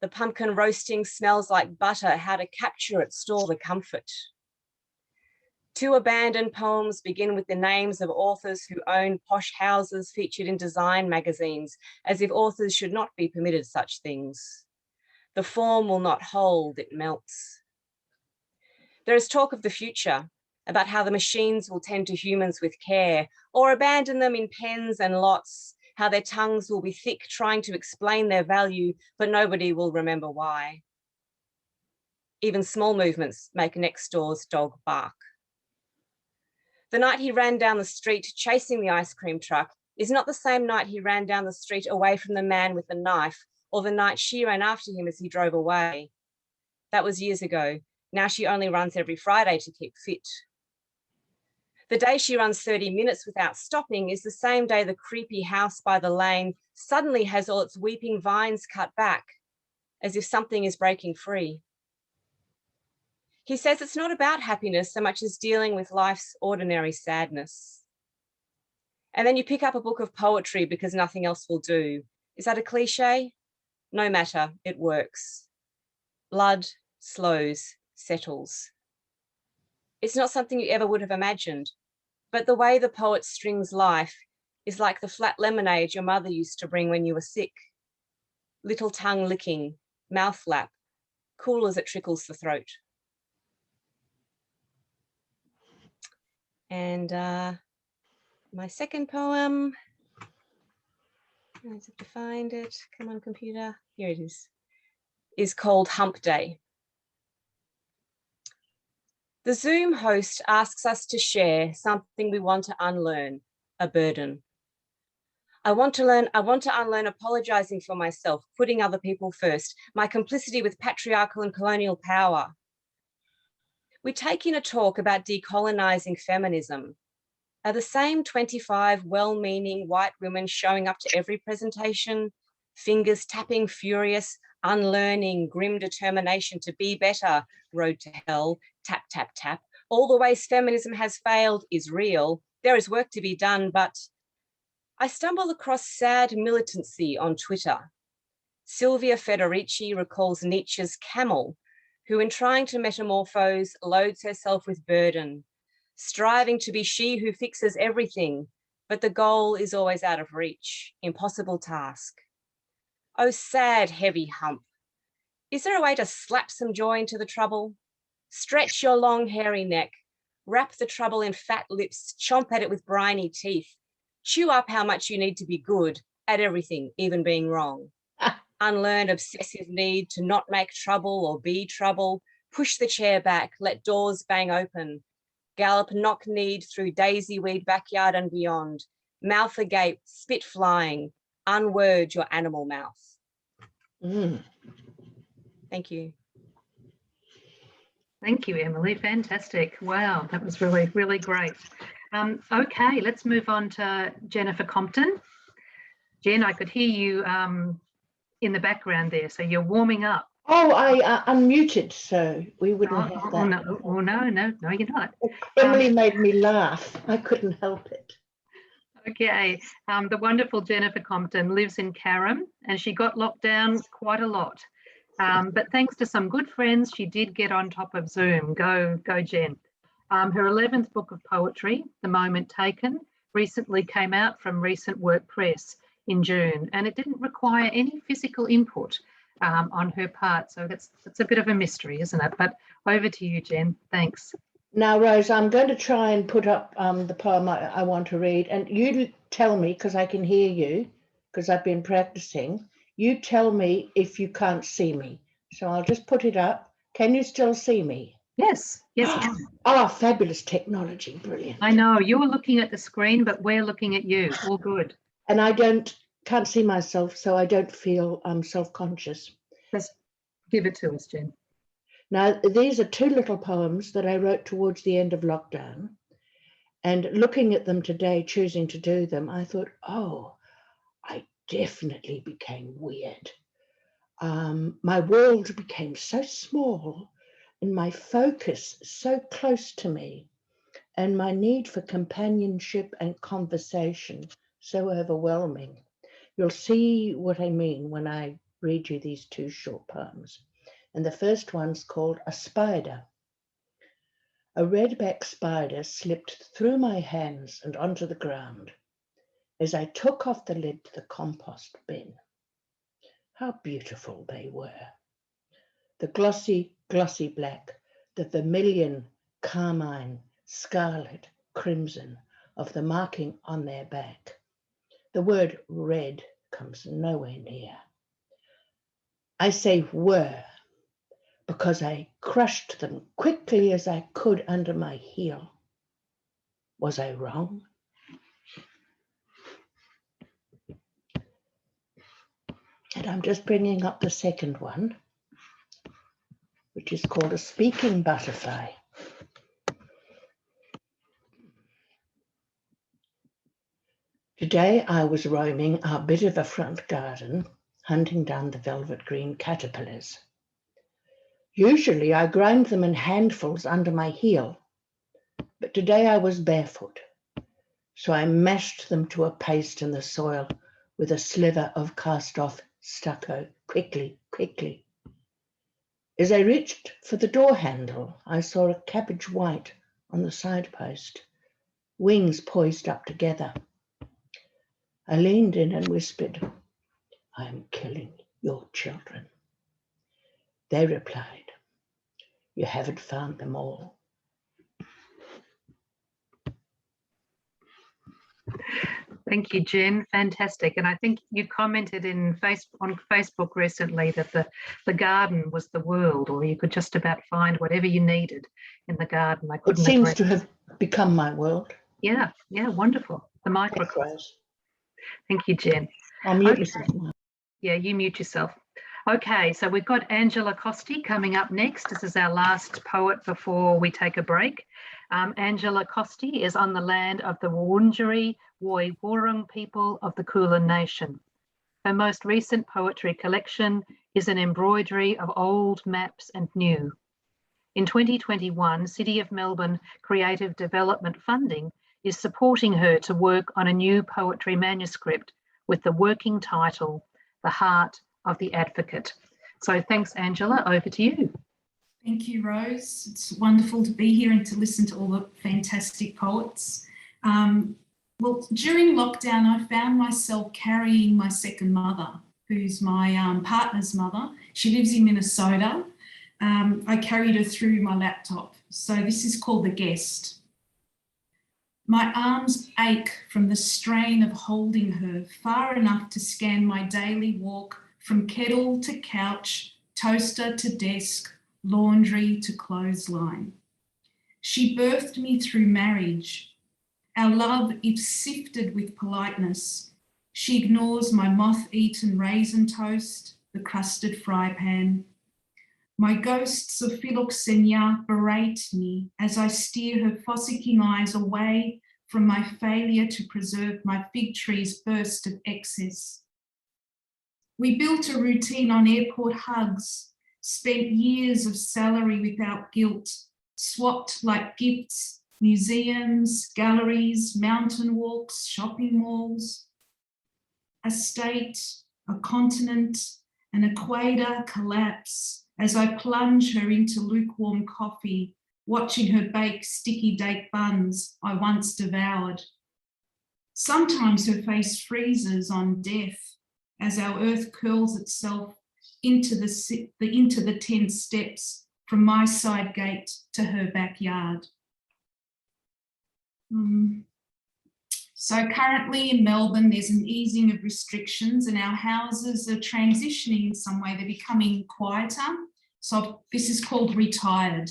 The pumpkin roasting smells like butter, how to capture it, store the comfort. Two abandoned poems begin with the names of authors who own posh houses featured in design magazines, as if authors should not be permitted such things. The form will not hold, it melts. There is talk of the future, about how the machines will tend to humans with care, or abandon them in pens and lots, how their tongues will be thick trying to explain their value, but nobody will remember why. Even small movements make next door's dog bark. The night he ran down the street chasing the ice cream truck is not the same night he ran down the street away from the man with the knife, or the night she ran after him as he drove away. That was years ago. Now she only runs every Friday to keep fit. The day she runs 30 minutes without stopping is the same day the creepy house by the lane suddenly has all its weeping vines cut back, as if something is breaking free. He says it's not about happiness so much as dealing with life's ordinary sadness. And then you pick up a book of poetry because nothing else will do. Is that a cliche? No matter, it works. Blood slows, settles. It's not something you ever would have imagined, but the way the poet strings life is like the flat lemonade your mother used to bring when you were sick. Little tongue licking, mouth flap, cool as it trickles the throat. And my second poem, I have to find it, come on computer, here it is called Hump Day. The Zoom host asks us to share something we want to unlearn, a burden. I want to unlearn apologizing for myself, putting other people first, my complicity with patriarchal and colonial power. We take in a talk about decolonizing feminism. Are the same 25 well-meaning white women showing up to every presentation, fingers tapping furious, unlearning, grim determination to be better, road to hell, tap, tap, tap. All the ways feminism has failed is real. There is work to be done, but I stumble across sad militancy on Twitter. Silvia Federici recalls Nietzsche's camel, who in trying to metamorphose loads herself with burden, striving to be she who fixes everything, but the goal is always out of reach, impossible task. Oh, sad, heavy hump. Is there a way to slap some joy into the trouble? Stretch your long, hairy neck, wrap the trouble in fat lips, chomp at it with briny teeth, chew up how much you need to be good at everything, even being wrong. Unlearn obsessive need to not make trouble or be trouble, push the chair back, let doors bang open, gallop knock-kneed through daisy weed backyard and beyond, mouth agape, spit flying, unword your animal mouth. Thank you. Thank you, Emily. Fantastic. Wow, that was really, really great. Okay, let's move on to Jennifer Compton. Jen, I could hear you in the background there, so you're warming up. Oh, I unmuted, so we wouldn't have that. No, you're not. Emily made me laugh. I couldn't help it. Okay, the wonderful Jennifer Compton lives in Carrum, and she got locked down quite a lot. But thanks to some good friends, she did get on top of Zoom. Go Jen. Her 11th book of poetry, The Moment Taken, recently came out from Recent Work Press in June, and it didn't require any physical input on her part. So that's a bit of a mystery, isn't it? But over to you, Jen. Thanks. Now, Rose, I'm going to try and put up the poem I want to read, and you tell me, because I can hear you, because I've been practicing. You tell me if you can't see me. So I'll just put it up. Can you still see me? Yes, yes. Oh, fabulous technology, brilliant. I know, you're looking at the screen, but we're looking at you. All good. And I can't see myself, so I don't feel self-conscious. Just give it to us, Jen. Now, these are two little poems that I wrote towards the end of lockdown. And looking at them today, choosing to do them, I thought, oh, I definitely became weird. My world became so small and my focus so close to me, and my need for companionship and conversation so overwhelming. You'll see what I mean when I read you these two short poems. And the first one's called A Spider. A redback spider slipped through my hands and onto the ground as I took off the lid to the compost bin. How beautiful they were. The glossy black, the vermilion, carmine, scarlet, crimson of the marking on their back. The word red comes nowhere near. I say were because I crushed them quickly as I could under my heel. Was I wrong? And I'm just bringing up the second one, which is called A Speaking Butterfly. Today I was roaming our bit of a front garden, hunting down the velvet green caterpillars. Usually I grind them in handfuls under my heel, but today I was barefoot, so I mashed them to a paste in the soil with a sliver of cast-off stucco, quickly. As I reached for the door handle, I saw a cabbage white on the side post, wings poised up together. I leaned in and whispered, I am killing your children. They replied, you haven't found them all. Thank you, Jen. Fantastic. And I think you commented on Facebook recently that the garden was the world, or you could just about find whatever you needed in the garden. It seems to have become my world. Yeah, wonderful. The microcosm. Thank you, Jen. I'll mute myself now. Yeah, you mute yourself. Okay, so we've got Angela Costi coming up next. This is our last poet before we take a break. Angela Costi is on the land of the Wurundjeri Woi Wurrung people of the Kulin Nation. Her most recent poetry collection is an embroidery of old maps and new. In 2021, City of Melbourne Creative Development Funding is supporting her to work on a new poetry manuscript with the working title, The Heart of the Advocate. So thanks, Angela, over to you. Thank you, Rose. It's wonderful to be here and to listen to all the fantastic poets. Well, during lockdown, I found myself carrying my second mother, who's my partner's mother. She lives in Minnesota. I carried her through my laptop. So this is called The Guest. My arms ache from the strain of holding her far enough to scan my daily walk from kettle to couch, toaster to desk, laundry to clothesline. She birthed me through marriage. Our love is sifted with politeness. She ignores my moth-eaten raisin toast, the crusted fry pan. My ghosts of philoxenia berate me as I steer her fossicking eyes away from my failure to preserve my fig tree's burst of excess. We built a routine on airport hugs, spent years of salary without guilt, swapped like gifts, museums, galleries, mountain walks, shopping malls. A state, a continent, an equator collapse as I plunge her into lukewarm coffee, watching her bake sticky date buns I once devoured. Sometimes her face freezes on death as our earth curls itself into the 10 steps from my side gate to her backyard. So currently in Melbourne, there's an easing of restrictions and our houses are transitioning in some way. They're becoming quieter. So this is called retired.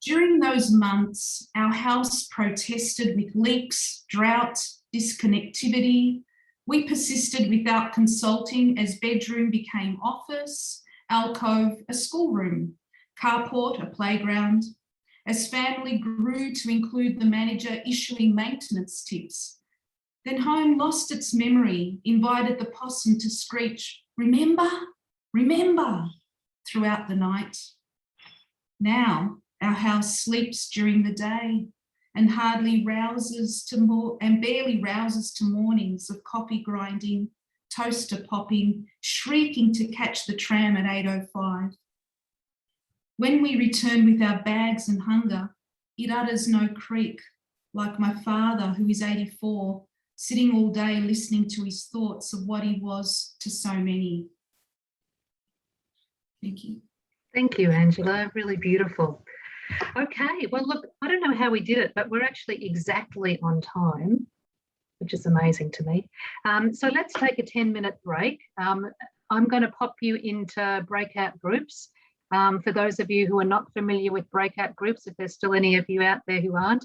During those months, our house protested with leaks, drought, disconnectivity. We persisted without consulting as bedroom became office, alcove a schoolroom, carport a playground. As family grew to include the manager issuing maintenance tips, then home lost its memory, invited the possum to screech, "Remember, remember," throughout the night. Now our house sleeps during the day and barely rouses to mornings of coffee grinding, toaster popping, shrieking to catch the tram at 8:05. When we return with our bags and hunger, it utters no creak, like my father, who is 84, sitting all day listening to his thoughts of what he was to so many. Thank you. Thank you, Angela. Really beautiful. Okay, well, look, I don't know how we did it, but we're actually exactly on time, which is amazing to me. So let's take a 10-minute break. I'm going to pop you into breakout groups. For those of you who are not familiar with breakout groups, if there's still any of you out there who aren't,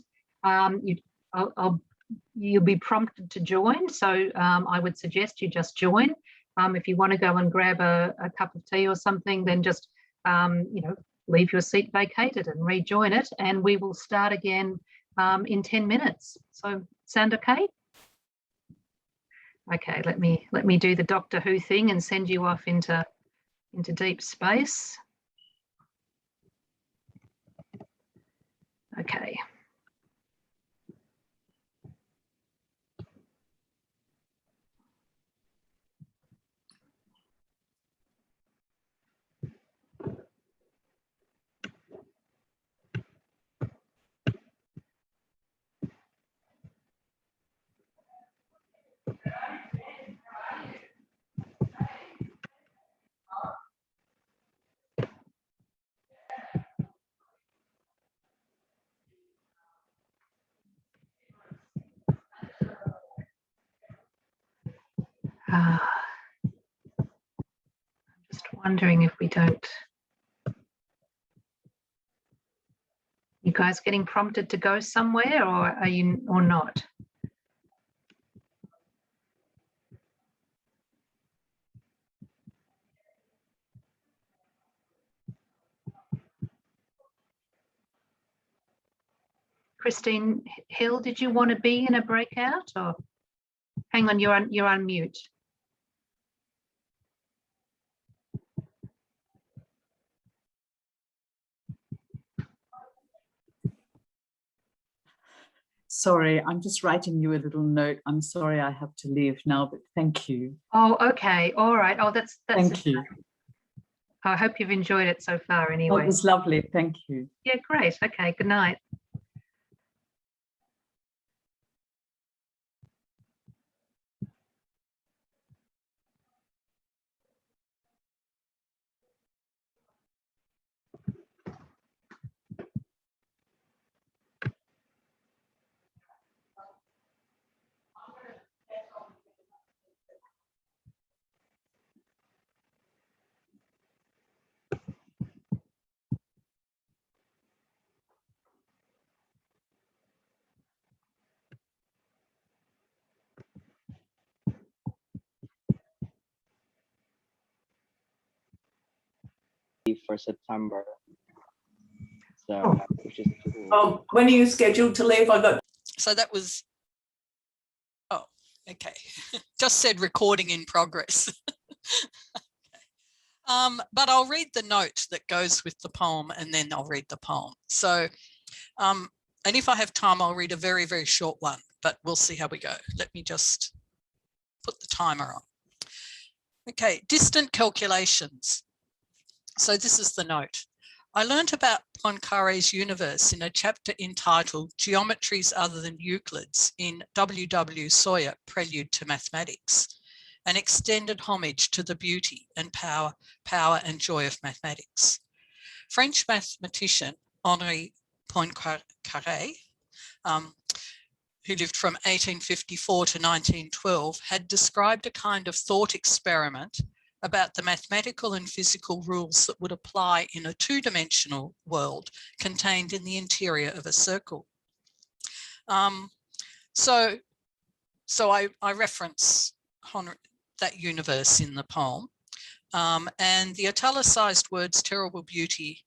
you'll be prompted to join. So I would suggest you just join. If you want to go and grab a cup of tea or something, then just, leave your seat vacated and rejoin it. And we will start again in 10 minutes. So sound okay? Okay, let me do the Doctor Who thing and send you off into deep space. Okay. I'm just wondering if we don't. You guys getting prompted to go somewhere, or are you, or not? Christine Hill, did you want to be in a breakout, or hang on, you're on mute. Sorry, I'm just writing you a little note. I'm sorry I have to leave now, but thank you. Oh, okay. All right. Oh, that's thank you. I hope you've enjoyed it so far Oh, anyway. it was lovely. Thank you. Yeah, great. Okay, good night. For September. So, which is cool. Oh, when are you scheduled to leave? So that was, oh, okay. Just said recording in progress. But I'll read the note that goes with the poem and then I'll read the poem. So, and if I have time, I'll read a very, very short one, but we'll see how we go. Let me just put the timer on. Okay, distant calculations. So this is the note. I learnt about Poincaré's universe in a chapter entitled Geometries Other Than Euclid's in W.W. Sawyer, Prelude to Mathematics, an extended homage to the beauty and power and joy of mathematics. French mathematician Henri Poincaré, who lived from 1854 to 1912, had described a kind of thought experiment about the mathematical and physical rules that would apply in a two-dimensional world contained in the interior of a circle. So I reference that universe in the poem, and the italicized words terrible beauty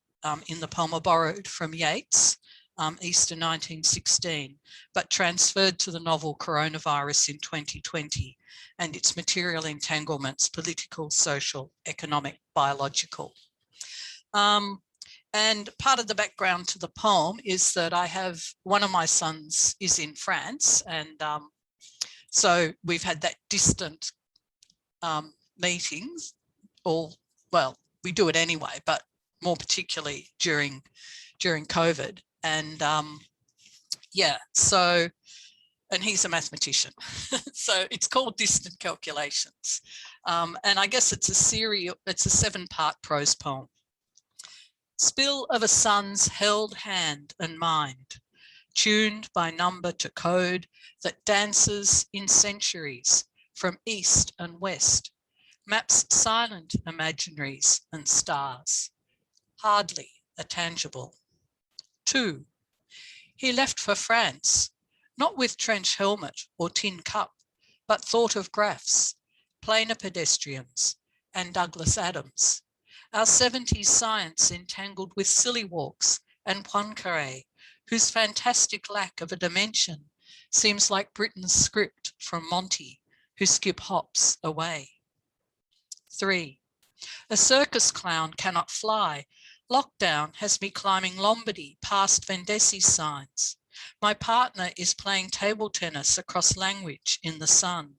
in the poem are borrowed from Yeats, Easter 1916, but transferred to the novel Coronavirus in 2020 and its material entanglements, political, social, economic, biological. And part of the background to the poem is that I have, one of my sons is in France, and so we've had that distant meetings, or, well, we do it anyway, but more particularly during COVID. And yeah, so, and he's a mathematician. So it's called Distant Calculations. And I guess it's a series, it's a 7-part prose poem. Spill of a son's held hand and mind, tuned by number to code that dances in centuries from east and west, maps silent imaginaries and stars, hardly a tangible. 2. He left for France, not with trench helmet or tin cup, but thought of graphs, planar pedestrians, and Douglas Adams. Our 70s science entangled with silly walks and Poincaré, whose fantastic lack of a dimension seems like Britain's script from Monty, who skip hops away. 3. A circus clown cannot fly. Lockdown has me climbing Lombardy past Vendesi signs. My partner is playing table tennis across language in the sun.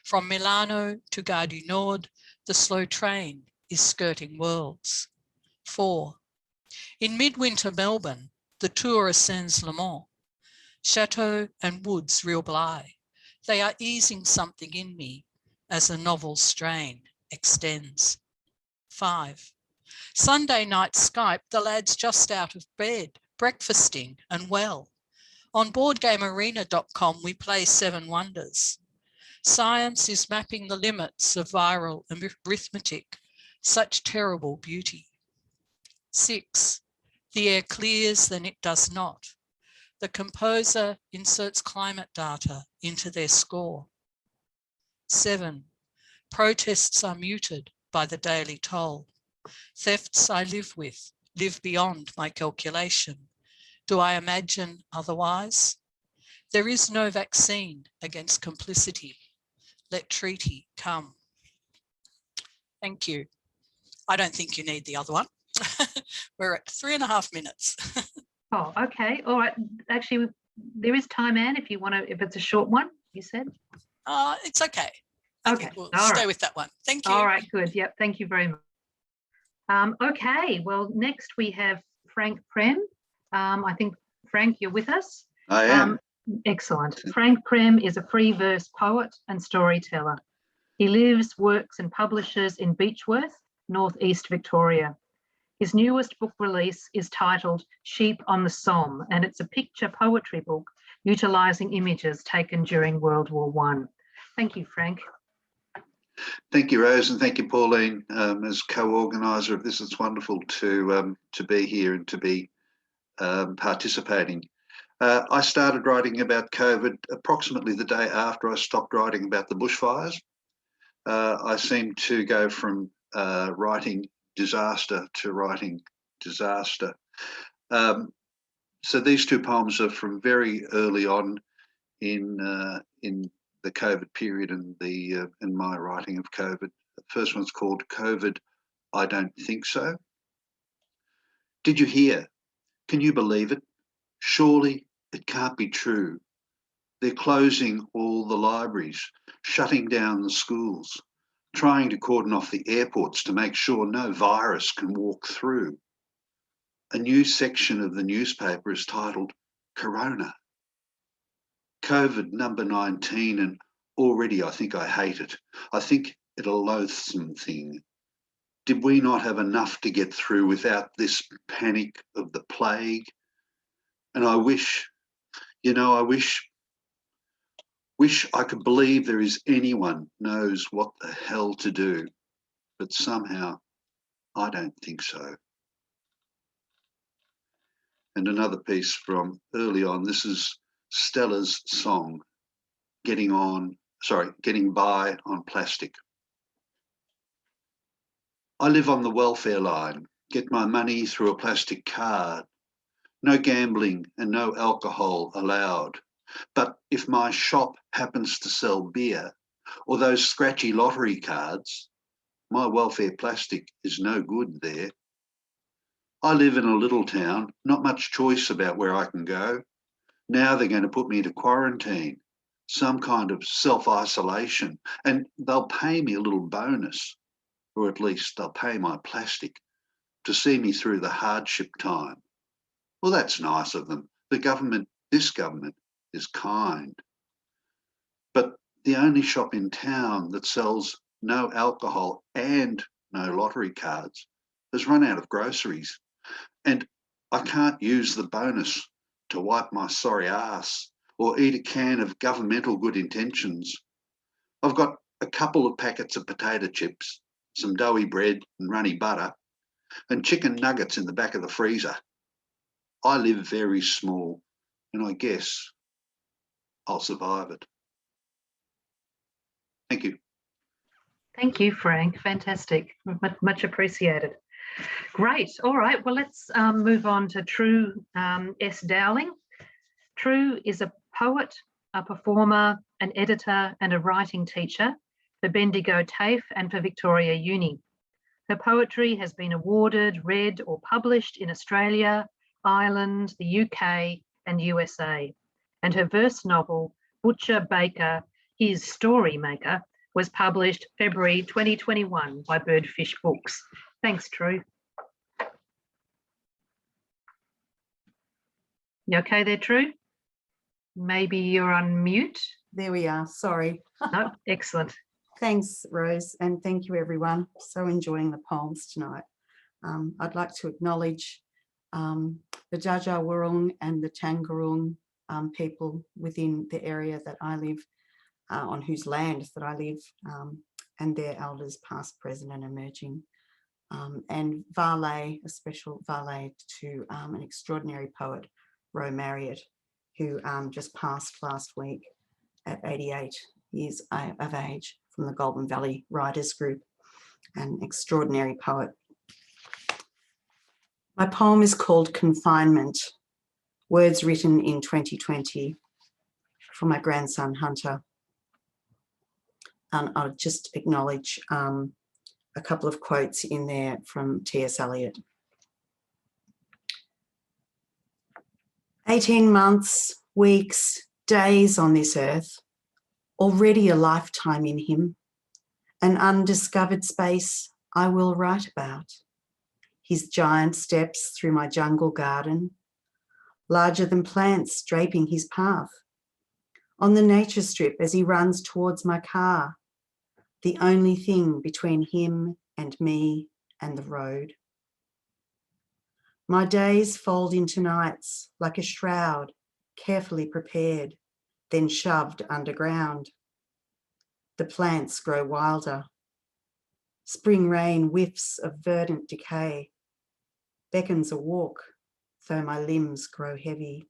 From Milano to Gare du Nord, the slow train is skirting worlds. 4. In midwinter Melbourne, the tour ascends Le Mans. Chateau and woods reel by. They are easing something in me as the novel strain extends. 5. Sunday night Skype, the lads just out of bed, breakfasting and well. On boardgamearena.com, we play 7 Wonders. Science is mapping the limits of viral arithmetic, such terrible beauty. 6. The air clears, then it does not. The composer inserts climate data into their score. 7. Protests are muted by the daily toll. Thefts I live with, live beyond my calculation. Do I imagine otherwise? There is no vaccine against complicity. Let treaty come. Thank you. I don't think you need the other one. We're at 3.5 minutes. Oh, okay. All right. Actually, there is time, Anne, if you want to, if it's a short one, you said. It's okay. I think we'll stay with that one. Thank you. All right, good. Yep. Thank you very much. Okay, well, next we have Frank Prem. I think, Frank, you're with us. I am. Excellent. Frank Prem is a free verse poet and storyteller. He lives, works and publishes in Beechworth, northeast Victoria. His newest book release is titled Sheep on the Somme, and it's a picture poetry book utilising images taken during World War I. Thank you, Frank. Thank you, Rose, and thank you, Pauline, as co-organiser of this. It's wonderful to be here and to be participating. I started writing about COVID approximately the day after I stopped writing about the bushfires. I seemed to go from writing disaster to writing disaster. So these two poems are from very early on in the COVID period and in my writing of COVID. The first one's called COVID, I Don't Think So. Did you hear? Can you believe it? Surely it can't be true. They're closing all the libraries, shutting down the schools, trying to cordon off the airports to make sure no virus can walk through. A new section of the newspaper is titled Corona. COVID number 19, and already I think I hate it. I think it a loathsome thing. Did we not have enough to get through without this panic of the plague? And I wish, I wish I could believe there is anyone knows what the hell to do, but somehow I don't think so. And another piece from early on, this is Stella's song, Getting By on Plastic. I live on the welfare line, get my money through a plastic card. No gambling and no alcohol allowed. But if my shop happens to sell beer or those scratchy lottery cards, my welfare plastic is no good there. I live in a little town, not much choice about where I can go. Now they're going to put me into quarantine, some kind of self-isolation, and they'll pay me a little bonus, or at least they'll pay my plastic to see me through the hardship time. Well, that's nice of them. The government, this government, is kind. But the only shop in town that sells no alcohol and no lottery cards has run out of groceries. And I can't use the bonus to wipe my sorry ass or eat a can of governmental good intentions. I've got a couple of packets of potato chips, some doughy bread and runny butter, and chicken nuggets in the back of the freezer. I live very small, and I guess I'll survive it. Thank you. Thank you, Frank. Fantastic. Much appreciated. Great. All right. Well, let's move on to True S. Dowling. True is a poet, a performer, an editor, and a writing teacher for Bendigo TAFE and for Victoria Uni. Her poetry has been awarded, read, or published in Australia, Ireland, the UK, and USA. And her verse novel, Butcher Baker, His Story Maker, was published February 2021 by Birdfish Books. Thanks, True. You okay there, True? Maybe you're on mute. There we are, sorry. No, excellent. Thanks, Rose, and thank you, everyone. So enjoying the poems tonight. I'd like to acknowledge the Dja Dja Wurrung and the Tangaroong people within the area that I live, on whose land that I live, and their elders past, present and emerging. And Valet, a special Valet to an extraordinary poet, Ro Marriott, who just passed last week at 88 years of age from the Goulburn Valley Writers Group, an extraordinary poet. My poem is called Confinement, words written in 2020 for my grandson, Hunter. And I'll just acknowledge a couple of quotes in there from T.S. Eliot. 18 months, weeks, days on this earth, already a lifetime in him, an undiscovered space I will write about, his giant steps through my jungle garden, larger than plants draping his path, on the nature strip as he runs towards my car, the only thing between him and me and the road. My days fold into nights like a shroud, carefully prepared, then shoved underground. The plants grow wilder. Spring rain whiffs of verdant decay, beckons a walk, though my limbs grow heavy.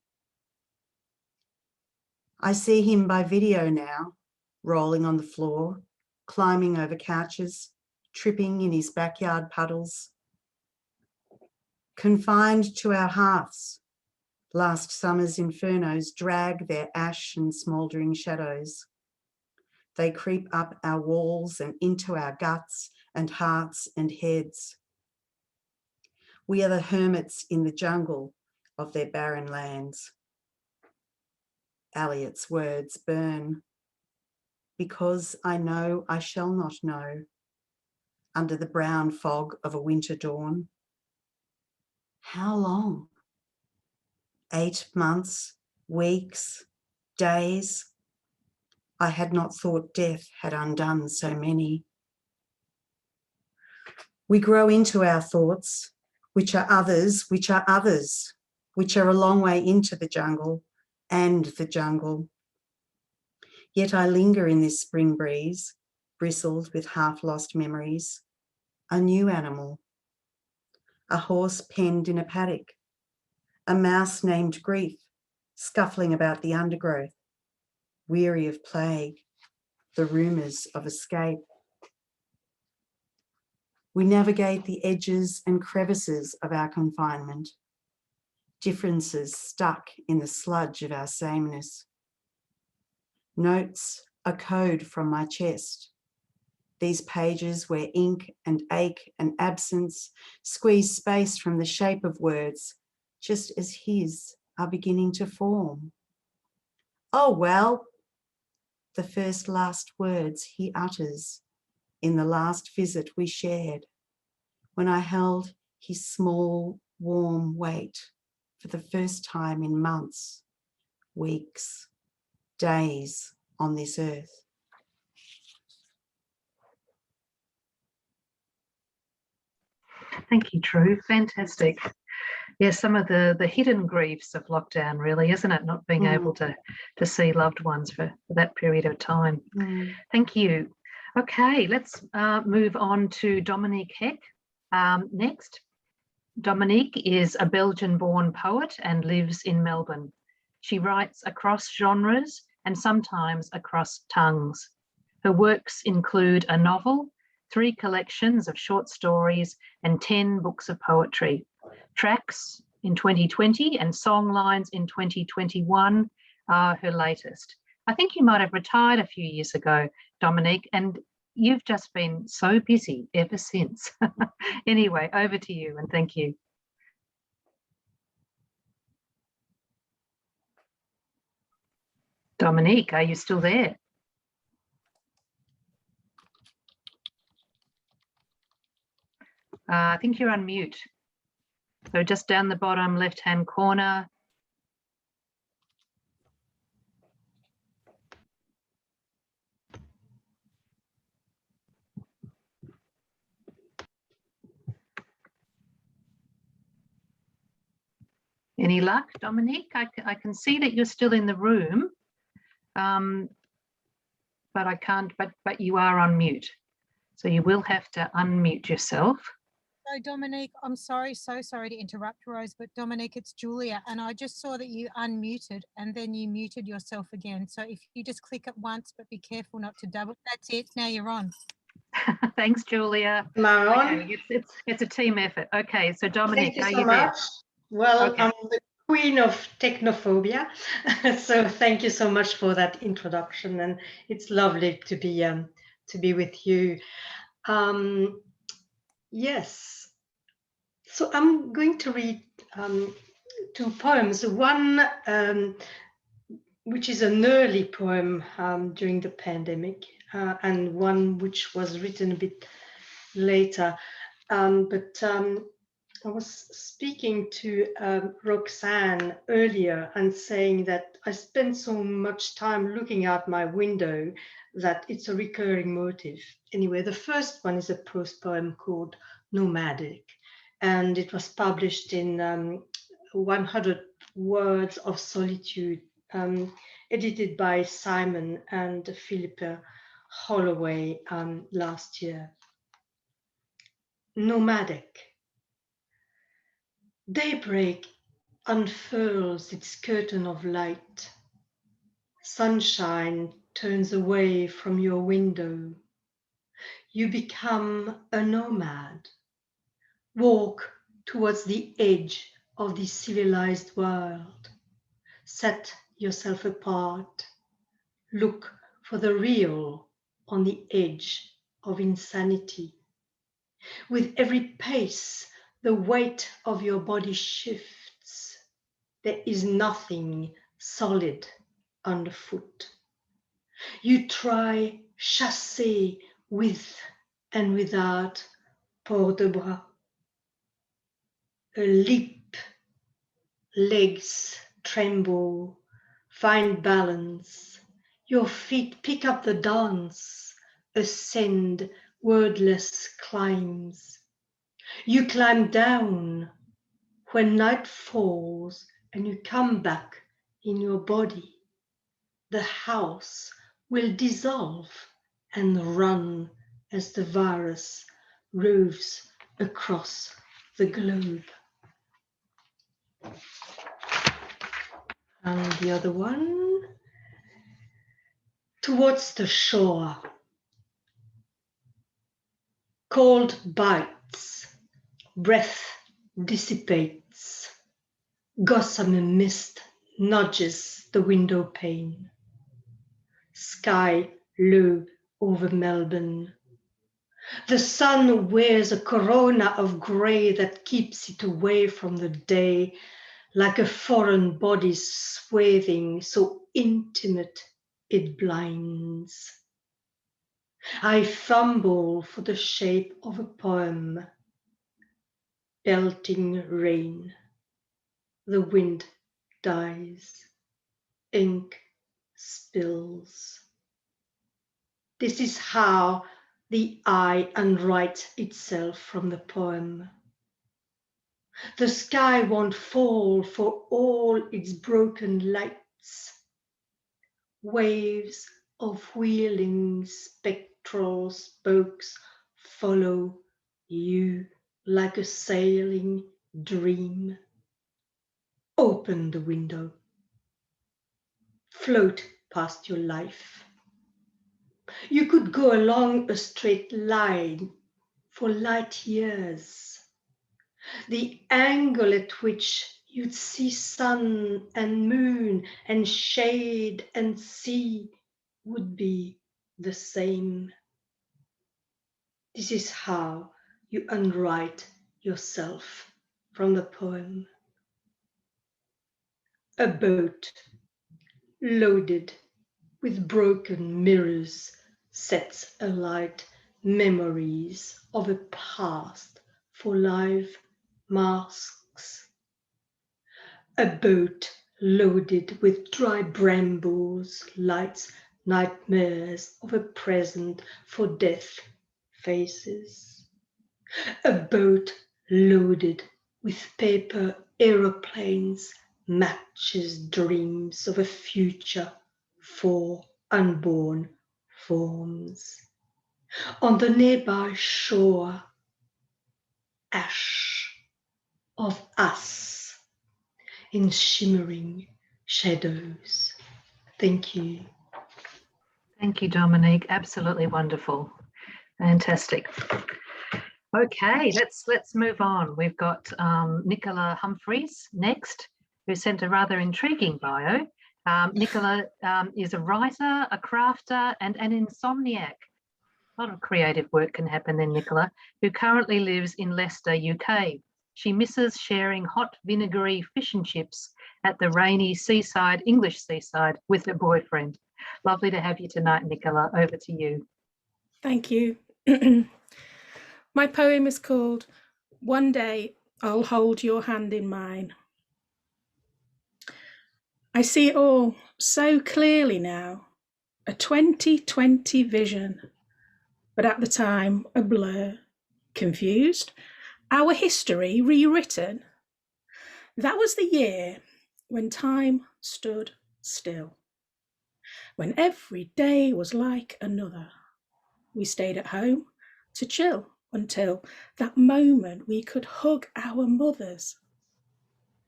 I see him by video now, rolling on the floor, climbing over couches, tripping in his backyard puddles. Confined to our hearths, last summer's infernos drag their ash and smouldering shadows. They creep up our walls and into our guts and hearts and heads. We are the hermits in the jungle of their barren lands. Eliot's words burn. Because I know I shall not know, under the brown fog of a winter dawn. How long? 8 months, weeks, days? I had not thought death had undone so many. We grow into our thoughts, which are others, which are others, which are a long way into the jungle and the jungle. Yet I linger in this spring breeze, bristled with half-lost memories. A new animal, a horse penned in a paddock, a mouse named Grief, scuffling about the undergrowth, weary of plague, the rumours of escape. We navigate the edges and crevices of our confinement, differences stuck in the sludge of our sameness. Notes, a code from my chest. These pages where ink and ache and absence squeeze space from the shape of words, just as his are beginning to form. Oh, well, the first last words he utters in the last visit we shared, when I held his small, warm weight for the first time in months, weeks, days on this earth. Thank you, True. Fantastic. Yeah, some of the hidden griefs of lockdown, really, isn't it? Not being able to see loved ones for that period of time. Thank you. Okay, let's move on to Dominique Heck next. Dominique is a Belgian-born poet and lives in Melbourne. She writes across genres and sometimes across tongues. Her works include a novel, 3 collections of short stories, and 10 books of poetry. Tracks in 2020 and Songlines in 2021 are her latest. I think you might have retired a few years ago, Dominique, and you've just been so busy ever since. Anyway, over to you, and thank you. Dominique, are you still there? I think you're on mute. So just down the bottom left-hand corner. Any luck, Dominique? I can see that you're still in the room, but I can't, but you are on mute. So you will have to unmute yourself. So Dominique, I'm sorry, so sorry to interrupt, Rose, but Dominique, it's Julia, and I just saw that you unmuted and then you muted yourself again. So if you just click it once, but be careful not to double, that's it, now you're on. Thanks, Julia. Am I on? Okay, it's a team effort. Okay, so Dominique, Thank are you so you much. there? Well, Okay. I'm the queen of technophobia, so thank you so much for that introduction, and it's lovely to be with you. Yes, so I'm going to read 2 poems. One, which is an early poem during the pandemic, and one which was written a bit later. I was speaking to Roxanne earlier and saying that I spend so much time looking out my window that it's a recurring motive. Anyway, the first one is a prose poem called Nomadic, and it was published in 100 Words of Solitude, edited by Simon and Philippa Holloway last year. Nomadic. Daybreak unfurls its curtain of light. Sunshine turns away from your window. You become a nomad. Walk towards the edge of the civilized world. Set yourself apart. Look for the real on the edge of insanity. With every pace, the weight of your body shifts. There is nothing solid underfoot. You try chasser with and without port de bras. A leap, legs tremble, find balance. Your feet pick up the dance, ascend wordless climbs. You climb down when night falls and you come back in your body. The house will dissolve and run as the virus roves across the globe. And the other one, towards the shore. Cold bites, breath dissipates, gossamer mist nudges the window pane. Sky low over Melbourne. The sun wears a corona of grey that keeps it away from the day, like a foreign body swathing so intimate it blinds. I fumble for the shape of a poem. Pelting rain. The wind dies. Ink spills. This is how the eye unwrites itself from the poem. The sky won't fall for all its broken lights. Waves of wheeling spectral spokes follow you like a sailing dream. Open the window. Float past your life. You could go along a straight line for light years. The angle at which you'd see sun and moon and shade and sea would be the same. This is how you unwrite yourself from the poem. A boat loaded with broken mirrors sets alight memories of a past for live masks. A boat loaded with dry brambles lights nightmares of a present for death faces. A boat loaded with paper aeroplanes matches dreams of a future for unborn forms. On the nearby shore, ash of us in shimmering shadows. Thank you. Thank you, Dominique. Absolutely wonderful. Fantastic. Okay, let's move on. We've got Nicola Humphreys next, who sent a rather intriguing bio. Nicola is a writer, a crafter, and an insomniac. A lot of creative work can happen then, Nicola, who currently lives in Leicester, UK. She misses sharing hot vinegary fish and chips at the rainy seaside, English seaside, with her boyfriend. Lovely to have you tonight, Nicola. Over to you. Thank you. My poem is called One Day I'll hold your hand in mine. I see it all so clearly now, a 2020 vision, but at the time a blur, confused, our history rewritten. That was the year when time stood still, when every day was like another. We stayed at home to chill until that moment we could hug our mothers.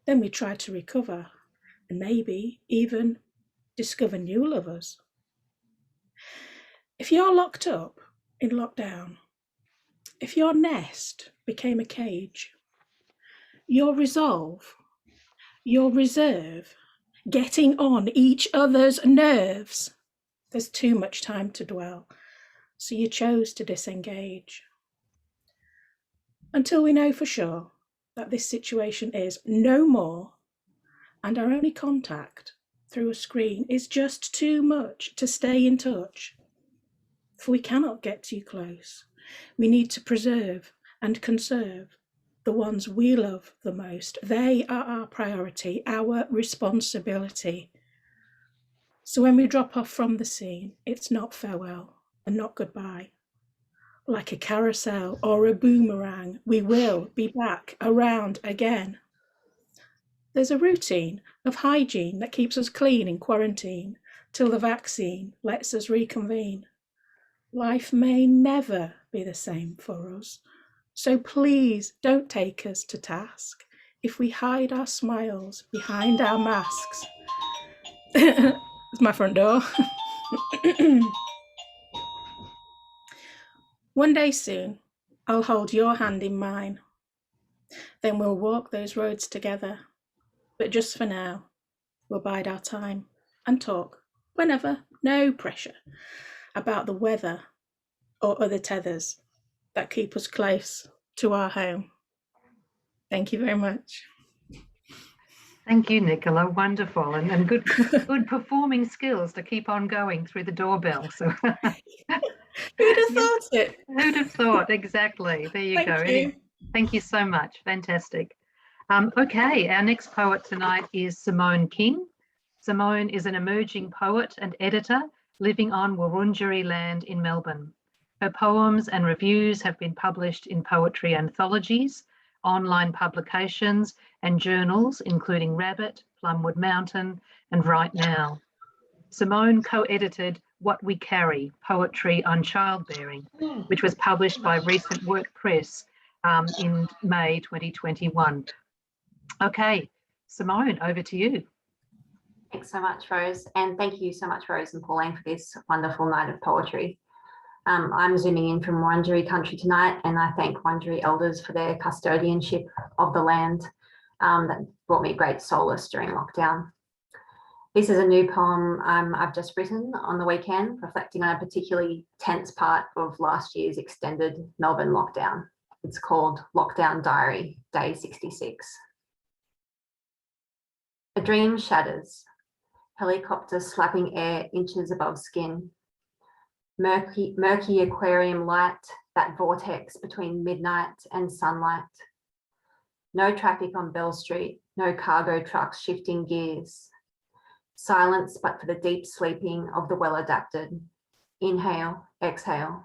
Then we tried to recover and maybe even discover new lovers. If you're locked up in lockdown, if your nest became a cage, your resolve, your reserve, getting on each other's nerves, there's too much time to dwell, so you chose to disengage. Until we know for sure that this situation is no more and our only contact through a screen is just too much to stay in touch. For we cannot get too close. We need to preserve and conserve the ones we love the most. They are our priority, our responsibility. So when we drop off from the scene, it's not farewell and not goodbye. Like a carousel or a boomerang, we will be back around again. There's a routine of hygiene that keeps us clean in quarantine till the vaccine lets us reconvene. Life may never be the same for us, so please don't take us to task if we hide our smiles behind our masks. It's my front door. One day soon, I'll hold your hand in mine. Then we'll walk those roads together. But just for now, we'll bide our time and talk whenever, no pressure, about the weather or other tethers that keep us close to our home. Thank you very much. Thank you, Nicola. Wonderful, and good performing skills to keep on going through the doorbell. So who'd have thought it? Who'd have thought? Exactly. There you go. Thank you. Thank you so much. Fantastic. Okay, our next poet tonight is Simone King. Simone is an emerging poet and editor living on Wurundjeri land in Melbourne. Her poems and reviews have been published in poetry anthologies, online publications and journals, including Rabbit, Plumwood Mountain, and Right Now. Simone co-edited What We Carry, Poetry on Childbearing, which was published by Recent Work Press in May 2021. Okay, Simone, over to you. Thanks so much, Rose. And thank you so much, Rose and Pauline, for this wonderful night of poetry. I'm zooming in from Wurundjeri country tonight, and I thank Wurundjeri elders for their custodianship of the land that brought me great solace during lockdown. This is a new poem I've just written on the weekend, reflecting on a particularly tense part of last year's extended Melbourne lockdown. It's called Lockdown Diary, Day 66. A dream shatters, helicopter slapping air inches above skin. Murky aquarium light, that vortex between midnight and sunlight. No traffic on Bell Street, no cargo trucks shifting gears. Silence but for the deep sleeping of the well-adapted. Inhale, exhale.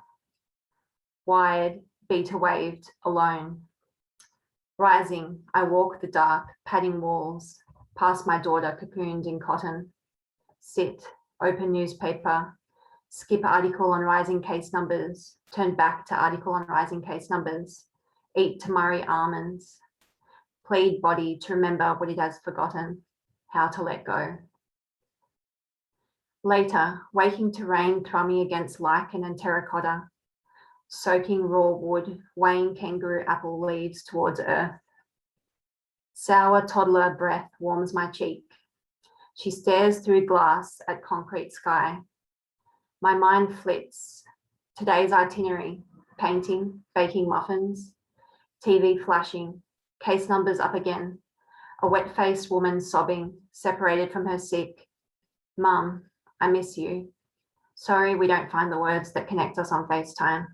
Wired, beta waved, alone. Rising, I walk the dark, padding walls, past my daughter cocooned in cotton. Sit, open newspaper, skip article on rising case numbers, turn back to article on rising case numbers, eat tamari almonds, plead body to remember what it has forgotten, how to let go. Later, waking to rain thrumming against lichen and terracotta, soaking raw wood, weighing kangaroo apple leaves towards earth. Sour toddler breath warms my cheek. She stares through glass at concrete sky. My mind flits. Today's itinerary, painting, baking muffins, TV flashing, case numbers up again, a wet-faced woman sobbing, separated from her sick. Mum, I miss you. Sorry we don't find the words that connect us on FaceTime.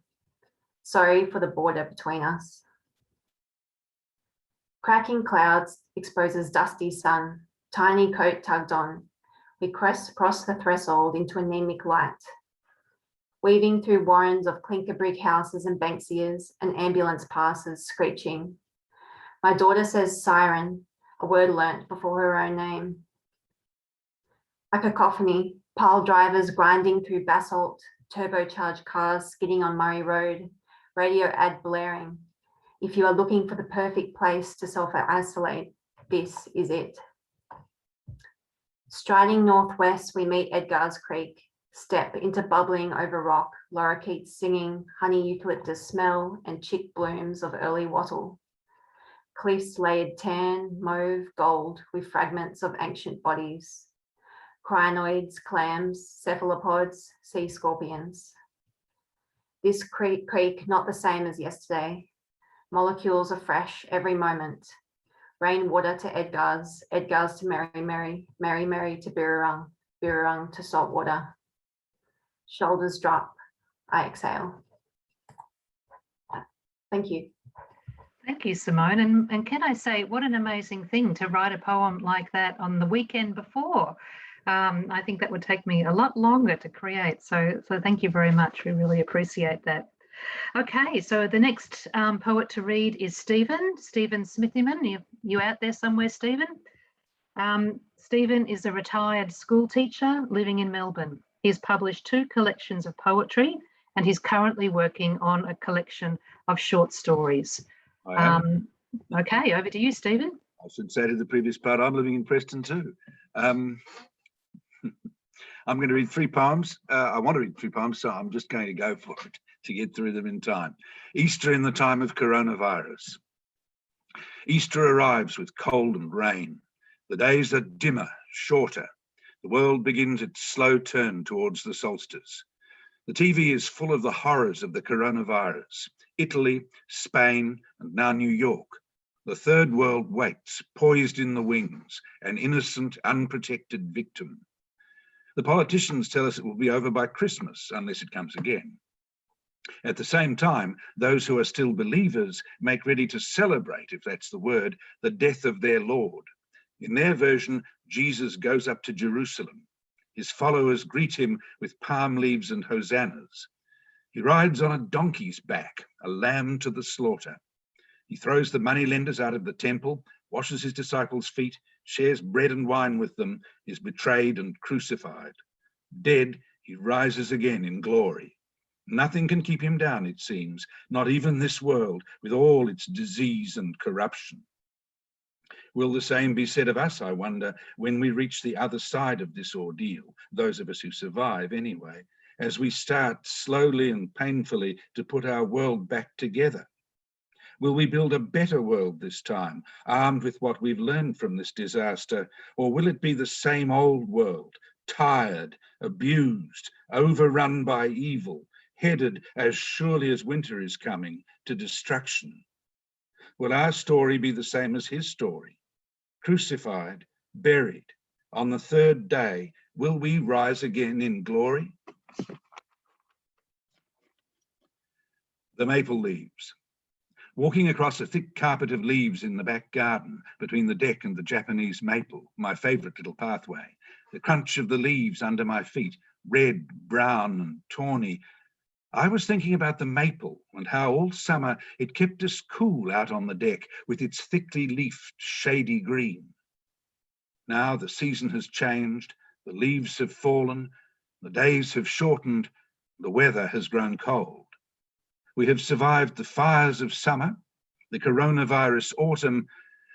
Sorry for the border between us. Cracking clouds exposes dusty sun, tiny coat tugged on. We cross the threshold into anemic light. Weaving through warrens of clinker brick houses and Banksias, an ambulance passes, screeching. My daughter says siren, a word learnt before her own name. A cacophony, pile drivers grinding through basalt, turbocharged cars skidding on Murray Road, radio ad blaring. If you are looking for the perfect place to self-isolate, this is it. Striding northwest, we meet Edgar's Creek, step into bubbling over rock, lorikeets singing, honey eucalyptus smell, and chick blooms of early wattle. Cliffs layered tan, mauve, gold, with fragments of ancient bodies. Crinoids, clams, cephalopods, sea scorpions. This creek, not the same as yesterday. Molecules are fresh every moment. Rainwater to Edgar's, Edgar's to Mary Mary to Birrarung, Birrarung to saltwater. Shoulders drop, I exhale. Thank you. Thank you, Simone. And can I say, what an amazing thing to write a poem like that on the weekend before. I think that would take me a lot longer to create. So thank you very much. We really appreciate that. Okay, so the next poet to read is Stephen Smithyman. You out there somewhere, Stephen? Stephen is a retired school teacher living in Melbourne. He's published 2 collections of poetry and he's currently working on a collection of short stories. Okay, over to you, Stephen. I should say to the previous part, I'm living in Preston too. I'm going to read 3 poems. I want to read 3 poems, so I'm just going to go for it to get through them in time. Easter in the time of coronavirus. Easter arrives with cold and rain. The days are dimmer, shorter. The world begins its slow turn towards the solstice. The TV is full of the horrors of the coronavirus. Italy, Spain, and now New York. The third world waits, poised in the wings, an innocent, unprotected victim. The politicians tell us it will be over by Christmas, unless it comes again. At the same time, those who are still believers make ready to celebrate, if that's the word, the death of their Lord. In their version, Jesus goes up to Jerusalem. His followers greet him with palm leaves and hosannas. He rides on a donkey's back, a lamb to the slaughter. He throws the moneylenders out of the temple, washes his disciples' feet, shares bread and wine with them, is betrayed and crucified. Dead, he rises again in glory. Nothing can keep him down, it seems, not even this world, with all its disease and corruption. Will the same be said of us, I wonder, when we reach the other side of this ordeal, those of us who survive anyway, as we start slowly and painfully to put our world back together? Will we build a better world this time, armed with what we've learned from this disaster, or will it be the same old world, tired, abused, overrun by evil, headed, as surely as winter is coming, to destruction? Will our story be the same as his story? Crucified, buried, on the 3rd day, will we rise again in glory? The maple leaves. Walking across a thick carpet of leaves in the back garden between the deck and the Japanese maple, my favourite little pathway, the crunch of the leaves under my feet, red, brown and tawny, I was thinking about the maple and how all summer it kept us cool out on the deck with its thickly leafed, shady green. Now the season has changed, the leaves have fallen, the days have shortened, the weather has grown cold. We have survived the fires of summer, the coronavirus autumn,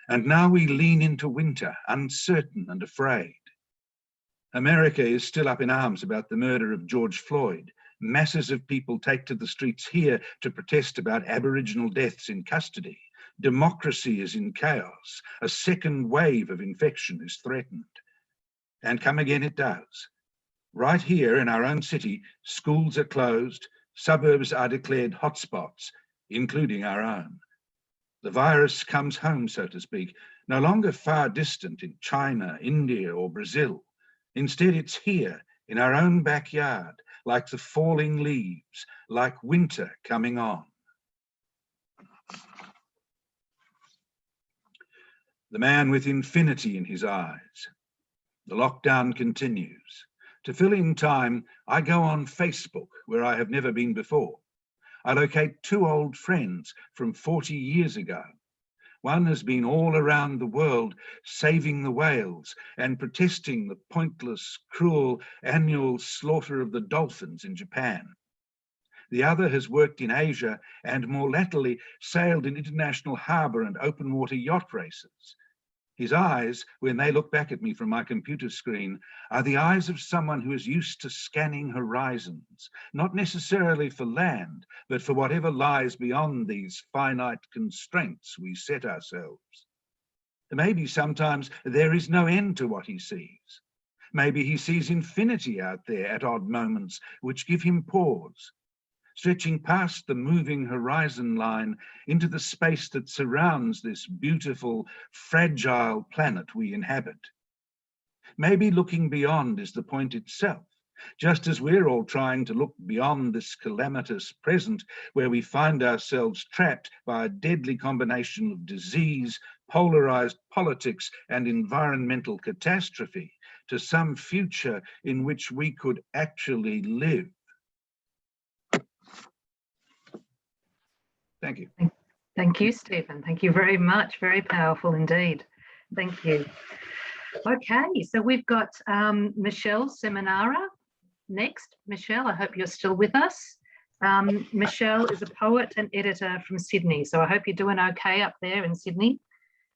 and now we lean into winter, uncertain and afraid. America is still up in arms about the murder of George Floyd. Masses of people take to the streets here to protest about Aboriginal deaths in custody. Democracy is in chaos. A second wave of infection is threatened. And come again it does. Right here in our own city, schools are closed, suburbs are declared hotspots, including our own. The virus comes home, so to speak, no longer far distant in China, India, or Brazil. Instead, it's here in our own backyard, like the falling leaves, like winter coming on. the man with infinity in his eyes. The lockdown continues. To fill in time, I go on Facebook, where I have never been before. I locate 2 old friends from 40 years ago. One has been all around the world saving the whales and protesting the pointless, cruel annual slaughter of the dolphins in Japan. The other has worked in Asia and more latterly sailed in international harbour and open water yacht races. His eyes, when they look back at me from my computer screen, are the eyes of someone who is used to scanning horizons, not necessarily for land, but for whatever lies beyond these finite constraints we set ourselves. Maybe sometimes there is no end to what he sees. Maybe he sees infinity out there at odd moments which give him pause, stretching past the moving horizon line into the space that surrounds this beautiful, fragile planet we inhabit. Maybe looking beyond is the point itself, just as we're all trying to look beyond this calamitous present where we find ourselves trapped by a deadly combination of disease, polarized politics, and environmental catastrophe to some future in which we could actually live. Thank you. Thank you, Stephen. Thank you very much. Very powerful indeed. Thank you. Okay, so we've got Michelle Seminara next. Michelle, I hope you're still with us. Michelle is a poet and editor from Sydney, so I hope you're doing okay up there in Sydney.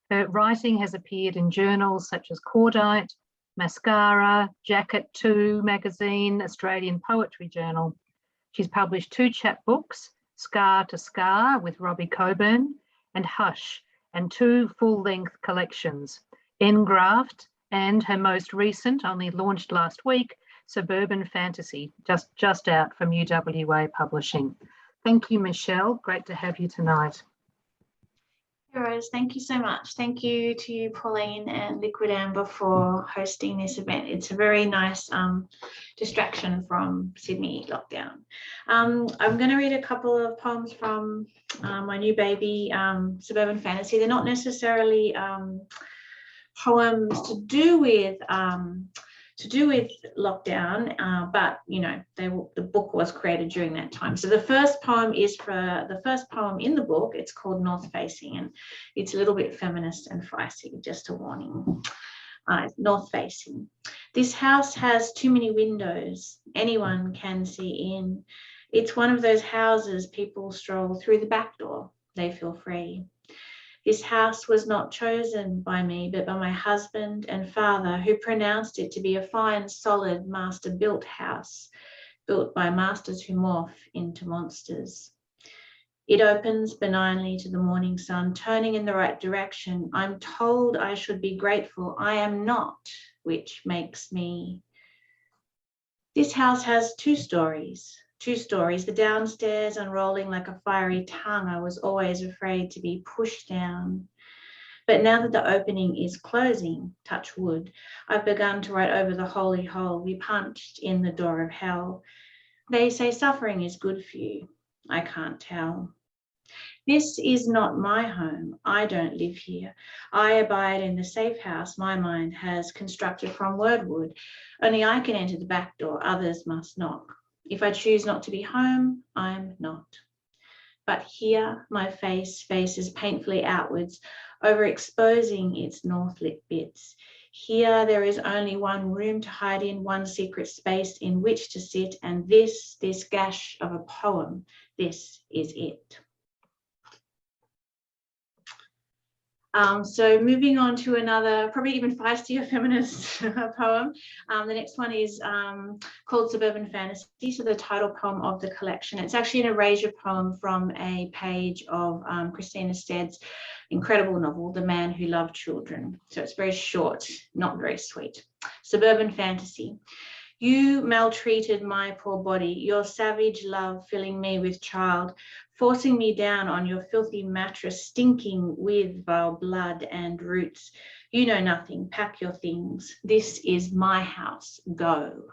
Her writing has appeared in journals such as Cordite, Mascara, Jacket 2 magazine, Australian Poetry Journal. She's published 2 chapbooks, Scar to Scar with Robbie Coburn, and Hush, and 2 full-length collections, Engraft, and her most recent, only launched last week, Suburban Fantasy, just out from UWA Publishing. Thank you, Michelle. Great to have you tonight. Rose, thank you so much. Thank you to you, Pauline and Liquid Amber, for hosting this event. It's a very nice distraction from Sydney lockdown. I'm going to read a couple of poems from my new baby, Suburban Fantasy. They're not necessarily poems to do with lockdown, but you know, the book was created during that time. So the first poem is the first poem in the book. It's called North Facing, and it's a little bit feminist and feisty, just a warning. North Facing. This house has too many windows. Anyone can see in. It's one of those houses people stroll through the back door. They feel free. This house was not chosen by me, but by my husband and father, who pronounced it to be a fine, solid, master-built house, built by masters who morph into monsters. It opens benignly to the morning sun, turning in the right direction. I'm told I should be grateful. I am not, which makes me. This house has 2 stories. 2 stories, the downstairs unrolling like a fiery tongue. I was always afraid to be pushed down. But now that the opening is closing, touch wood, I've begun to write over the holy hole. We punched in the door of hell. They say suffering is good for you. I can't tell. This is not my home. I don't live here. I abide in the safe house my mind has constructed from wordwood. Only I can enter the back door. Others must knock. If I choose not to be home, I'm not. But here my face faces painfully outwards, overexposing its north-lit bits. Here there is only one room to hide in, one secret space in which to sit, and this gash of a poem, this is it. So moving on to another, probably even feistier feminist poem. The next one is called Suburban Fantasy, so the title poem of the collection. It's actually an erasure poem from a page of Christina Stead's incredible novel, The Man Who Loved Children. So it's very short, not very sweet. Suburban Fantasy. You maltreated my poor body, your savage love filling me with child, forcing me down on your filthy mattress, stinking with vile blood and roots. You know nothing, pack your things. This is my house, go.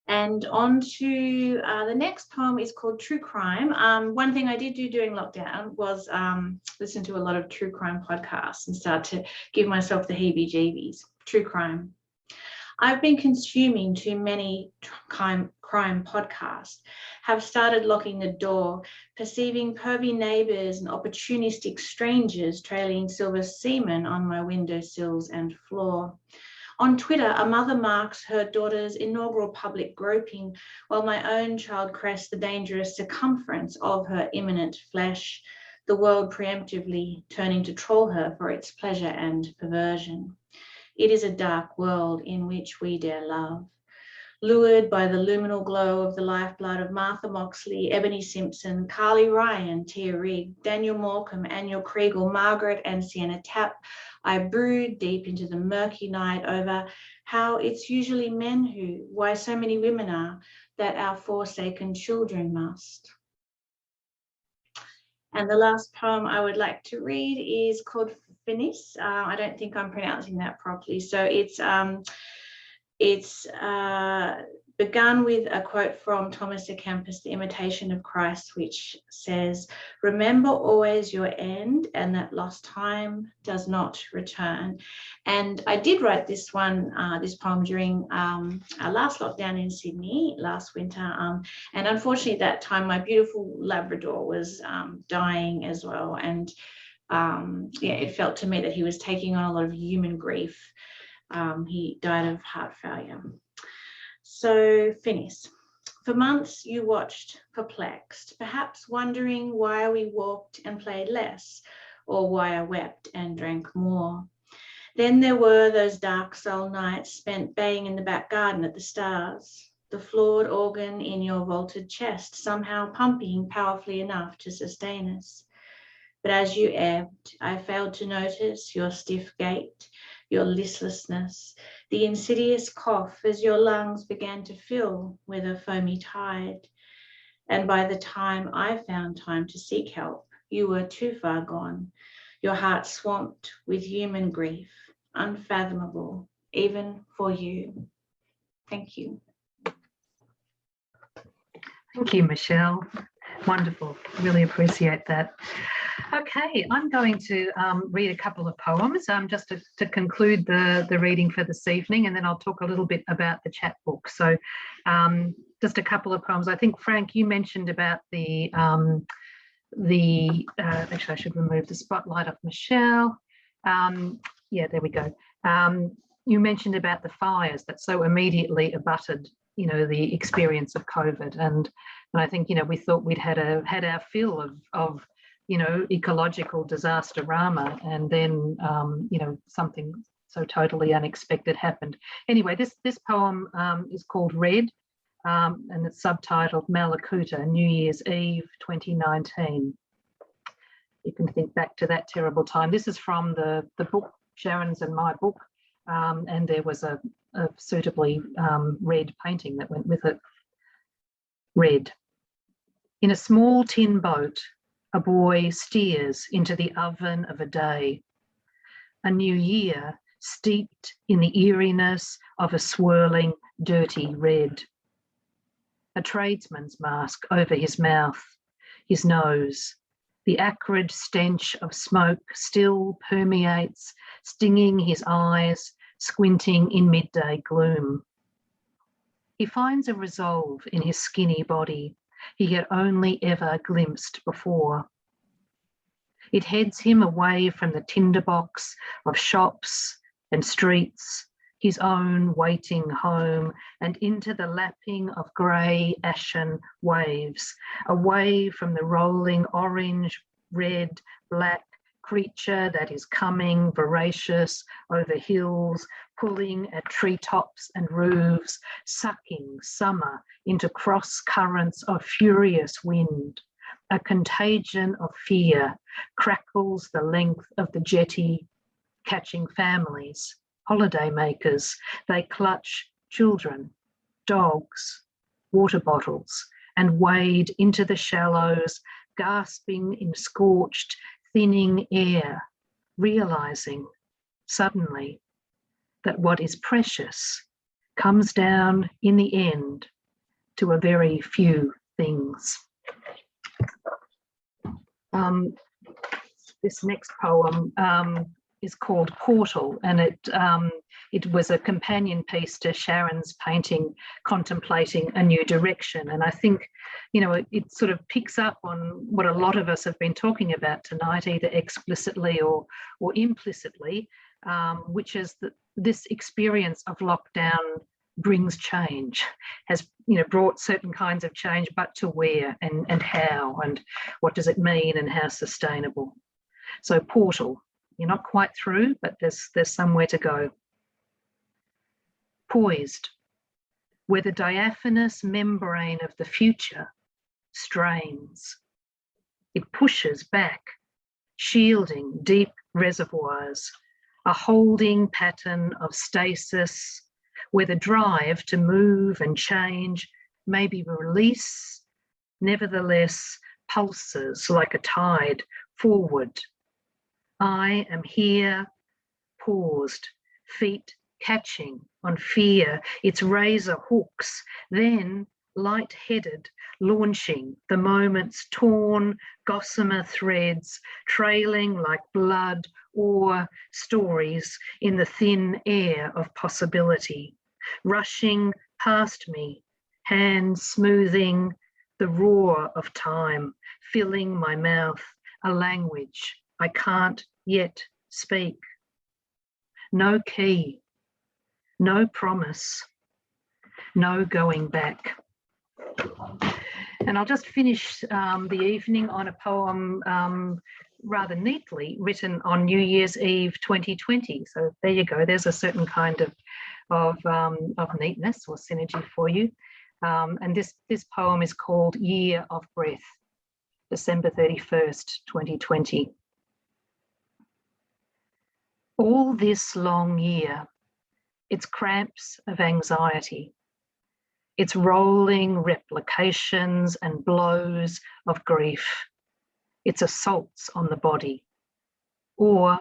And on to the next poem is called True Crime. One thing I did do during lockdown was listen to a lot of true crime podcasts and start to give myself the heebie-jeebies. True crime. I've been consuming too many crime podcasts, have started locking the door, perceiving pervy neighbours and opportunistic strangers trailing silver semen on my windowsills and floor. On Twitter, a mother marks her daughter's inaugural public groping, while my own child crests the dangerous circumference of her imminent flesh, the world preemptively turning to troll her for its pleasure and perversion. It is a dark world in which we dare love. Lured by the luminal glow of the lifeblood of Martha Moxley, Ebony Simpson, Carly Ryan, Tia Rigg, Daniel Morecambe, Aniel Kriegel, Margaret and Sienna Tapp, I brood deep into the murky night over how it's usually men who, why so many women are, that our forsaken children must. And the last poem I would like to read is called Finis. I don't think I'm pronouncing that properly. So it's begun with a quote from Thomas à Kempis, The Imitation of Christ, which says, "Remember always your end, and that lost time does not return." And I did write this poem during our last lockdown in Sydney last winter. And unfortunately at that time, my beautiful Labrador was dying as well. And yeah, it felt to me that he was taking on a lot of human grief. He died of heart failure. So, Finis, for months you watched perplexed, perhaps wondering why we walked and played less, or why I wept and drank more. Then there were those dark soul nights spent baying in the back garden at the stars, the flawed organ in your vaulted chest somehow pumping powerfully enough to sustain us. But as you ebbed, I failed to notice your stiff gait, your listlessness, the insidious cough as your lungs began to fill with a foamy tide. And by the time I found time to seek help, you were too far gone, your heart swamped with human grief, unfathomable, even for you. Thank you. Thank you, Michelle. Wonderful. Really appreciate that. Okay, I'm going to read a couple of poems just to conclude the reading for this evening, and then I'll talk a little bit about the chat book. So just a couple of poems. I think, Frank, you mentioned about actually I should remove the spotlight of Michelle. Yeah, there we go. You mentioned about the fires that so immediately abutted, you know, the experience of COVID, and I think, you know, we thought we'd had our fill of you know, ecological disasterama, and then you know, something so totally unexpected happened. Anyway, this poem is called Red, and it's subtitled Malakuta, New Year's Eve 2019. You can think back to that terrible time. This is from the book, Sharon's and my book, and there was a suitably red painting that went with it. Red. In a small tin boat, a boy steers into the oven of a day. A new year steeped in the eeriness of a swirling, dirty red. A tradesman's mask over his mouth, his nose. The acrid stench of smoke still permeates, stinging his eyes, squinting in midday gloom. He finds a resolve in his skinny body he had only ever glimpsed before. It heads him away from the tinderbox of shops and streets, his own waiting home, and into the lapping of grey ashen waves, away from the rolling orange, red, black creature that is coming voracious over hills, pulling at treetops and roofs, sucking summer into cross currents of furious wind. A contagion of fear crackles the length of the jetty, catching families, holidaymakers. They clutch children, dogs, water bottles, and wade into the shallows, gasping in scorched, thinning air, realising suddenly that what is precious comes down in the end to a very few things. This next poem is called Portal, and it was a companion piece to Sharon's painting, Contemplating a New Direction. And I think, you know, it sort of picks up on what a lot of us have been talking about tonight, either explicitly or implicitly, which is that this experience of lockdown brings change, has, you know, brought certain kinds of change, but to where and how, and what does it mean and how sustainable. So Portal, you're not quite through, but there's somewhere to go. Poised, where the diaphanous membrane of the future strains. It pushes back, shielding deep reservoirs, a holding pattern of stasis, where the drive to move and change, maybe release, nevertheless pulses like a tide forward. I am here, paused, feet catching on fear, its razor hooks, then light-headed, launching the moment's torn gossamer threads, trailing like blood or stories in the thin air of possibility, rushing past me, hands smoothing the roar of time, filling my mouth, a language I can't yet speak. No key, no promise, no going back. And I'll just finish the evening on a poem rather neatly written on New Year's Eve 2020. So there you go. There's a certain kind of neatness or synergy for you. And this poem is called Year of Breath, December 31st, 2020. All this long year, its cramps of anxiety, its rolling replications and blows of grief, its assaults on the body, or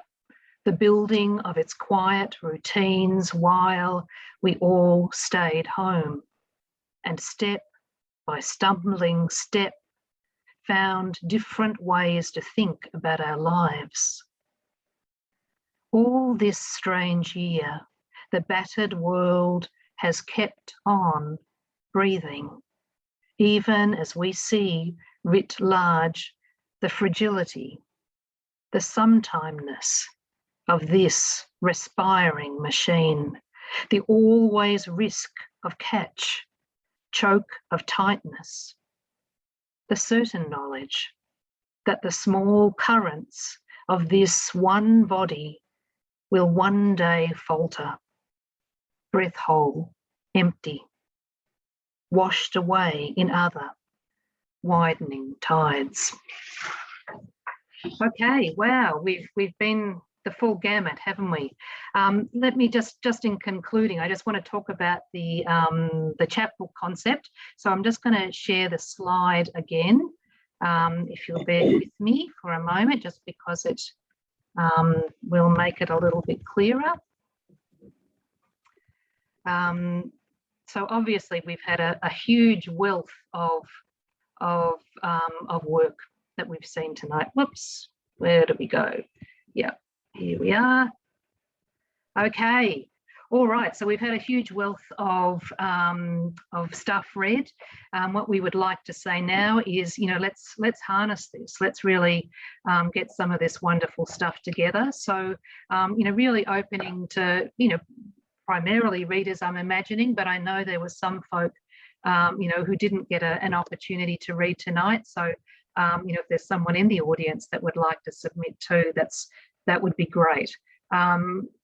the building of its quiet routines while we all stayed home and step by stumbling step found different ways to think about our lives. All this strange year, the battered world has kept on breathing, even as we see writ large the fragility, the sometimeness of this respiring machine, the always risk of catch, choke of tightness, the certain knowledge that the small currents of this one body will one day falter, breath whole, empty, washed away in other widening tides. Okay, wow, we've been the full gamut, haven't we? Let me just in concluding, I just want to talk about the chapbook concept. So I'm just going to share the slide again, if you'll bear with me for a moment, just because it will make it a little bit clearer. So obviously we've had a huge wealth of work that we've seen tonight. Whoops, where do we go? Yeah, here we are. Okay, all right. So we've had a huge wealth of stuff read. What we would like to say now is, you know, let's harness this. Let's really get some of this wonderful stuff together. So, you know, really opening to, you know, primarily readers, I'm imagining, but I know there was some folk, you know, who didn't get an opportunity to read tonight. So, you know, if there's someone in the audience that would like to submit too, that would be great.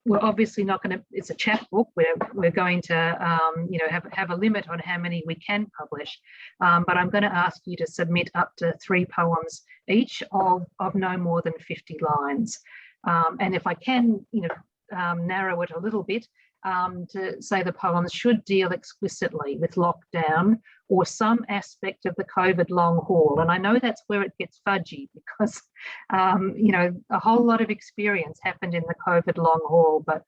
We're obviously not going to, it's a chapbook, we're going to, you know, have a limit on how many we can publish, but I'm going to ask you to submit up to 3 poems each of no more than 50 lines. And if I can, you know, narrow it a little bit, to say the poems should deal explicitly with lockdown or some aspect of the COVID long haul. And I know that's where it gets fudgy because, you know, a whole lot of experience happened in the COVID long haul. But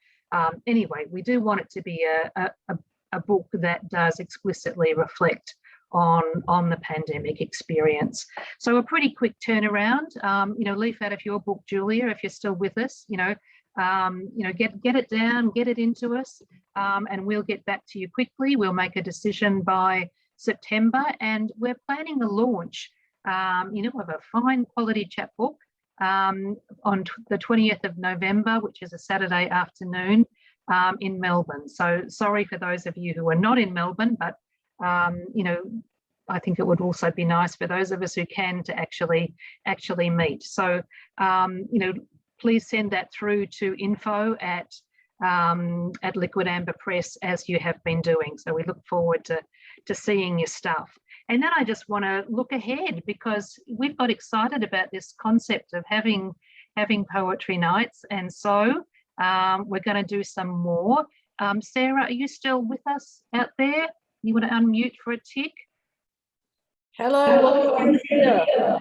anyway, we do want it to be a book that does explicitly reflect on the pandemic experience. So a pretty quick turnaround. Leaf out of your book, Julia, if you're still with us. Get it down, get it into us, and we'll get back to you quickly. We'll make a decision by September, and we're planning the launch, of a fine quality chapbook on the 20th of November, which is a Saturday afternoon in Melbourne. So sorry for those of you who are not in Melbourne, but I think it would also be nice for those of us who can to actually meet. So, please send that through to info at Liquid Amber Press, as you have been doing. So we look forward to seeing your stuff. And then I just want to look ahead, because we've got excited about this concept of having poetry nights. And so we're going to do some more. Sarah, are you still with us out there? You want to unmute for a tick? Hello.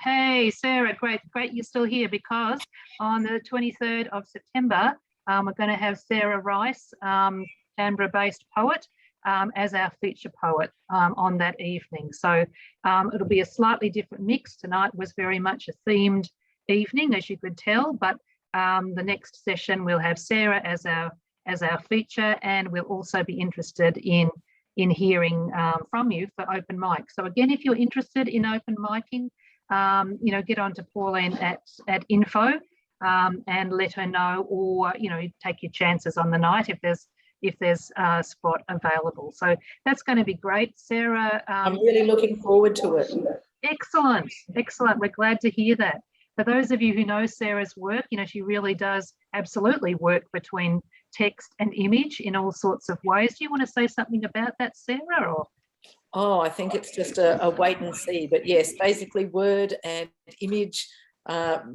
Hey, Sarah, great you're still here, because on the 23rd of September, we're going to have Sarah Rice, Canberra-based poet, as our feature poet on that evening. So it'll be a slightly different mix. Tonight was very much a themed evening, as you could tell, but the next session we'll have Sarah as our feature, and we'll also be interested in hearing from you for open mic. So again, if you're interested in open micing, get on to Pauline at info and let her know, or take your chances on the night if there's a spot available. So that's going to be great, Sarah. I'm really looking forward to it. Excellent. We're glad to hear that. For those of you who know Sarah's work, she really does absolutely work between text and image in all sorts of ways. Do you want to say something about that, Sarah? Or? Oh, I think it's just a wait and see. But yes, basically word and image,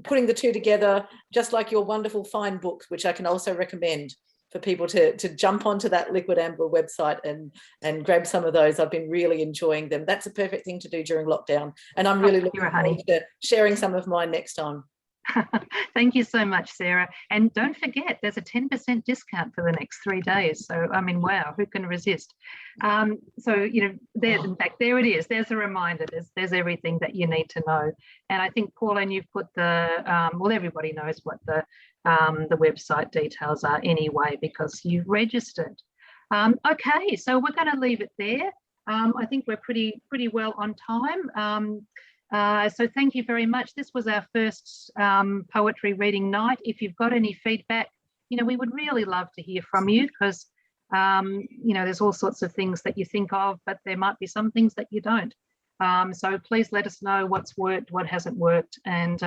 putting the two together, just like your wonderful fine books, which I can also recommend for people to jump onto that Liquid Amber website and grab some of those. I've been really enjoying them. That's a perfect thing to do during lockdown. And I'm really looking forward to sharing some of mine next time. Thank you so much, Sarah. And don't forget, there's a 10% discount for the next 3 days. So, I mean, wow, who can resist? In fact, there it is. There's a reminder. There's everything that you need to know. And I think, Pauline, you've put everybody knows what the website details are anyway, because you've registered. Okay, so we're going to leave it there. I think we're pretty well on time. So thank you very much. This was our first poetry reading night. If you've got any feedback, we would really love to hear from you, because, there's all sorts of things that you think of, but there might be some things that you don't. So please let us know what's worked, what hasn't worked, and,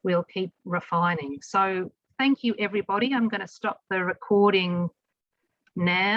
we'll keep refining. So thank you, everybody. I'm going to stop the recording now.